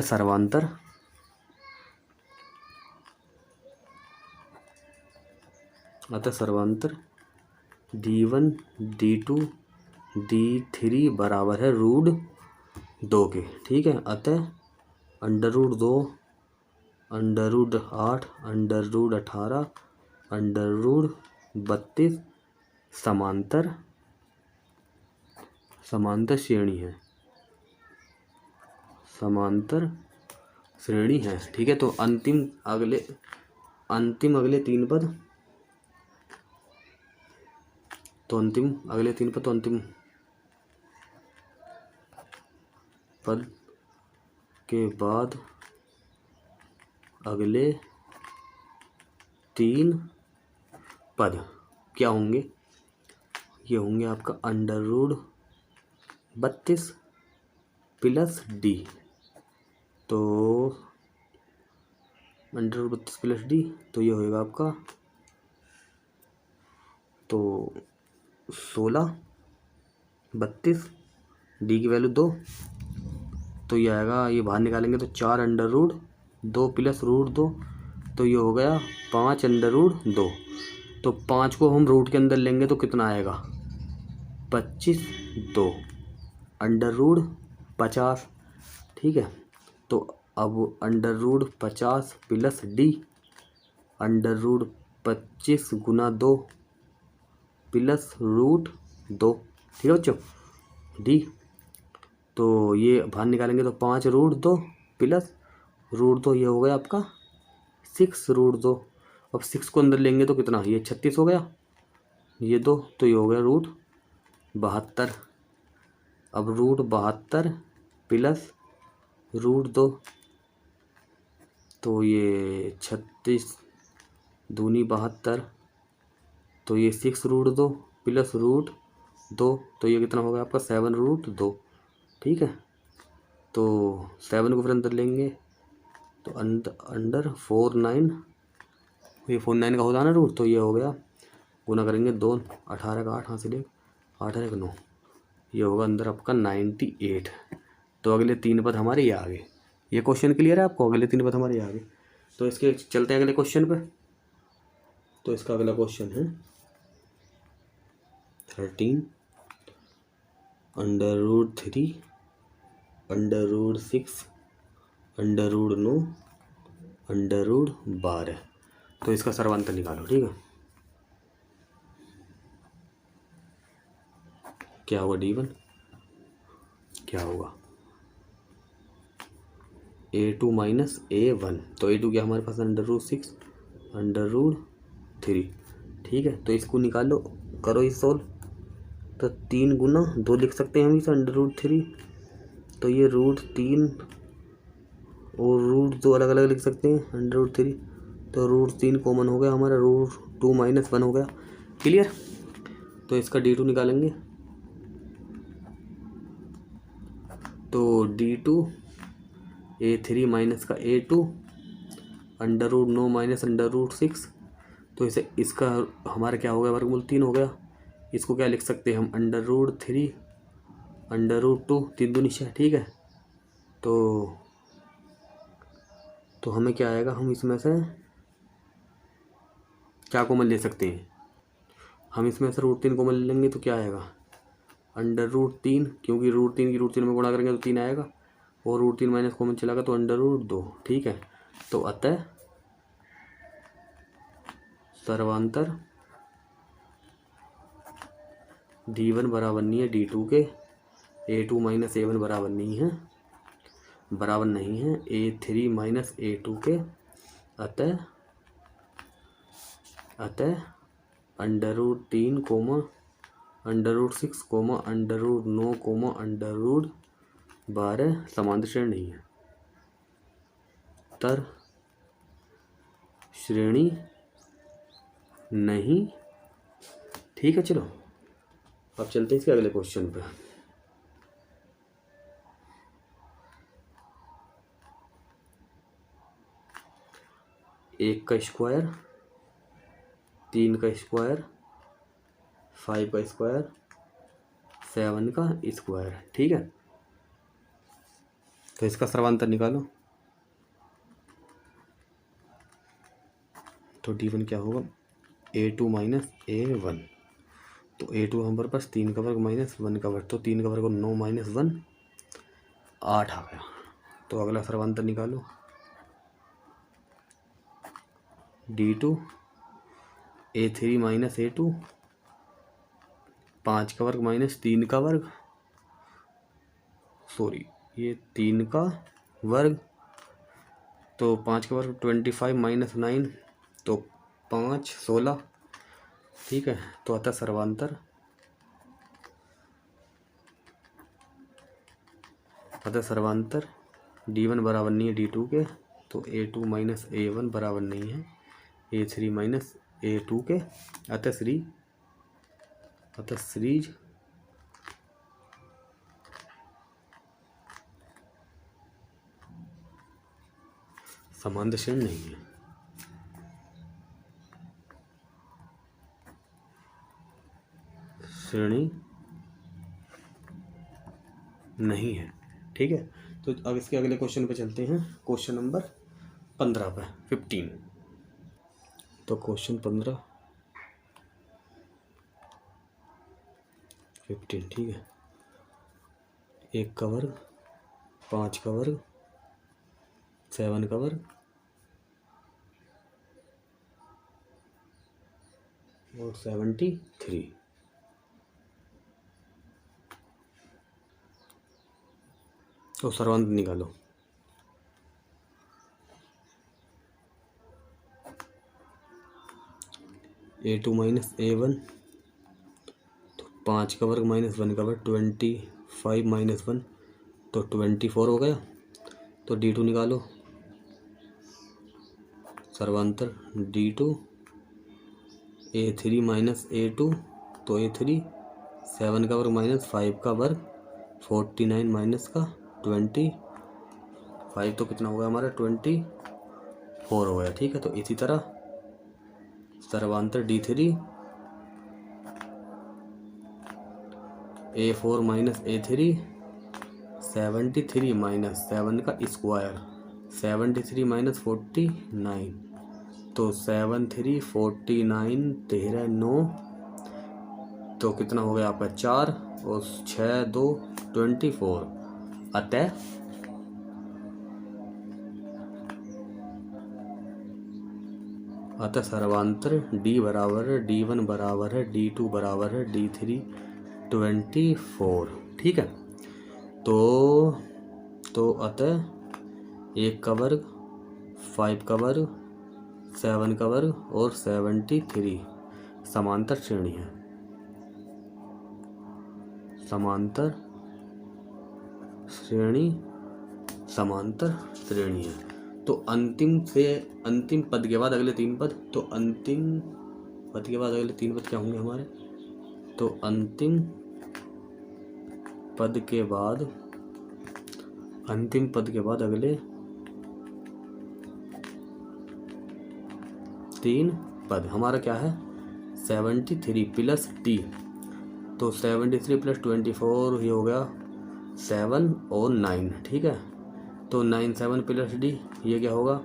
A: सर्वांतर D1 D2 D3 बराबर है √2 के। ठीक है, अतः √2 under root 8, under root 18, under root 32 समांतर श्रेणी है, समांतर श्रेणी है। ठीक है, तो अंतिम अगले 3 पद, तो अंतिम अगले 3 पद, तो अंतिम पद के बाद अगले 3 पद क्या होंगे? ये होंगे आपका अंडर रूट 32 प्लस डी। तो अंडर रूट 32 प्लस डी, तो ये होएगा आपका तो 16, 32, डी की वैल्यू 2, तो ये आएगा, ये बाहर निकालेंगे तो 4 अंडर रूट 2 प्लस रूट 2, तो ये हो गया 5 अंडर रूट 2। तो 5 को हम रूट के अंदर लेंगे तो कितना आएगा? 25, 2 अंडर रूट 50। ठीक है, तो अब under root 50 plus d, under root 25 गुना 2 प्लस रूट 2। ठीक है बच्चों, डी, तो ये बाहर निकालेंगे तो 5 रूट 2 प्लस रूट 2, ये हो गया आपका 6 रूट 2। अब 6 को अंदर लेंगे तो कितना? ये 36 हो गया, ये 2, तो ये हो गया रूट 72। अब रूट 72 प्लस रूट 2, तो ये 36 दूनी 72, तो ये 6 रूट 2 प्लस रूट 2, तो ये कितना हो गया आपका? 7 रूट 2। ठीक है, तो 7 को फिर अंदर लेंगे तो अंडर 49, ये 49 का होता है ना रूट, तो ये हो गया, गुना करेंगे 2, 18 का 8 हासिल 18 का 9, ये होगा अंदर आपका 98। तो अगले 3 पद हमारे ये आ गए। ये क्वेश्चन क्लियर है आपको? अगले 3 पद हमारे ये आ गए। तो इसके चलते हैं अगले क्वेश्चन पे। तो इसका अगला क्वेश्चन है 13 under root 3 under root 6 under root 9 under root 12। तो इसका सर्वांतर निकालो। ठीक है, क्या होगा? D1 क्या होगा? A2 माइनस A1, तो A2 क्या हमारे पास? Under root 6 under root 3। ठीक है, तो इसको निकालो, करो इस सोल्व, तो 3 गुना 2 लिख सकते हैं हम इसे, अंडर रूट 3, तो ये रूट 3 और रूट 2 अलग अलग लिख सकते हैं, अंडर रूट 3, तो रूट 3 कॉमन हो गया हमारा, रूट 2 माइनस 1 हो गया। क्लियर? तो इसका D2 निकालेंगे, तो D2 A3 माइनस का A2 under root 9 minus under root 6, तो इसे इसका हमारा क्या हो गया? वर्गमूल 3 हो गया। इसको क्या लिख सकते हैं हम? अंडर रूट 3 अंडर रूट 2, 3 दूनी 6। ठीक है, तो हमें क्या आएगा? हम इसमें से क्या कॉमन ले सकते हैं? हम इसमें से रूट 3 कॉमन ले लेंगे तो क्या आएगा? अंडर रूट 3, क्योंकि रूट 3 की रूट 3 में गुणा करेंगे तो 3 आएगा, और रूट 3 माइनस कॉमन चला गया तो अंडर रूट 2। ठीक है, तो अतः सर्वांतर D1 बराबर नहीं है D2 के, A2 माइनस A1 बराबर नहीं है A3 माइनस A2 के, अतः under root 3 comma under root 6 comma under root 9 comma under root 12 समांतर श्रेणी नहीं है, तर श्रेणी नहीं। ठीक है, चलो अब चलते हैं इसके अगले क्वेश्चन पे। एक का स्क्वायर, 3 का स्क्वायर, 5 का स्क्वायर, 7 का स्क्वायर। ठीक है, तो इसका सर्वांतर निकालो, तो D1 क्या होगा? A2 माइनस A1, तो A2 हमारे पास 3 का वर्ग माइनस 1 का वर्ग, तो 3 का वर्ग 9 माइनस 1 8 आ गया। तो अगला सर्वांतर निकालो, D2 A3 माइनस A2, 5 का वर्ग माइनस 3 का वर्ग, सॉरी ये 3 का वर्ग, तो 5 का वर्ग 25 माइनस 9, तो 5 16, ठीक है। तो अतः सर्वांतर D1 बराबर नहीं है D2 के, तो A2 माइनस A1 बराबर नहीं है A3 माइनस A2 के। अतः सीरीज समांतर श्रेणी नहीं है। श्रेणी नहीं है, ठीक है। तो अब इसके अगले क्वेश्चन पे चलते हैं, क्वेश्चन नंबर 15 पे 15। तो क्वेश्चन 15 15, ठीक है। 1 का वर्ग, 5 का वर्ग, 7 का वर्ग और 73। तो सर्वांत निकालो। A2 माइनस A1, तो 5 का वर्ग माइनस 1 का वर्ग 25 माइनस 1, तो 24 हो गया। तो D2 निकालो। सर्वांतर D2 A3 माइनस A2, तो A3 7 का वर्ग माइनस 5 का वर्ग 49 माइनस का 25, तो कितना हो गया हमारा 24 हो गया, ठीक है। तो इसी तरह सर्वांतर D3 A4 minus A3, 73 minus 7 का स्क्वायर, 73 माइनस 49, तो 73 49 13 9, तो कितना हो गया आपका 4 और 6 2 24। अतः सर्वांतर D बराबर है D1 बराबर है D2 बराबर है D3 24, ठीक है। तो अतः 1 का वर्ग, 5 का वर्ग, 7 का वर्ग और 73 समांतर श्रेणी है। समांतर श्रेणी है। तो अंतिम पद के बाद अगले 3 पद, तो अंतिम पद के बाद अगले 3 पद क्या होंगे हमारे? तो अंतिम पद के बाद अगले 3 पद हमारा क्या है? 73 प्लस टी, तो 73 प्लस 24 ये हो गया 7 और 9, ठीक है। तो 9 7 प्लस डी ये क्या होगा?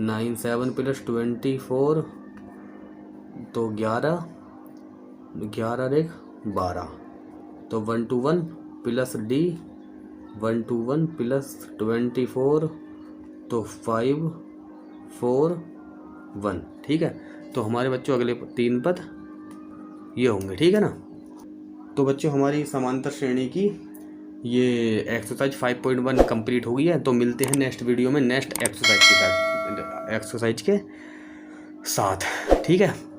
A: 9 7 प्लस 24, तो 11 एक 12, तो 1 2 1 प्लस डी 1 2 1 प्लस 24, तो 5 4 1, ठीक है। तो हमारे बच्चों अगले 3 पद ये होंगे, ठीक है ना। तो बच्चों हमारी समांतर श्रेणी की ये एक्सरसाइज 5.1 कंप्लीट हो गई है। तो मिलते हैं नेक्स्ट वीडियो में नेक्स्ट एक्सरसाइज के साथ, ठीक है।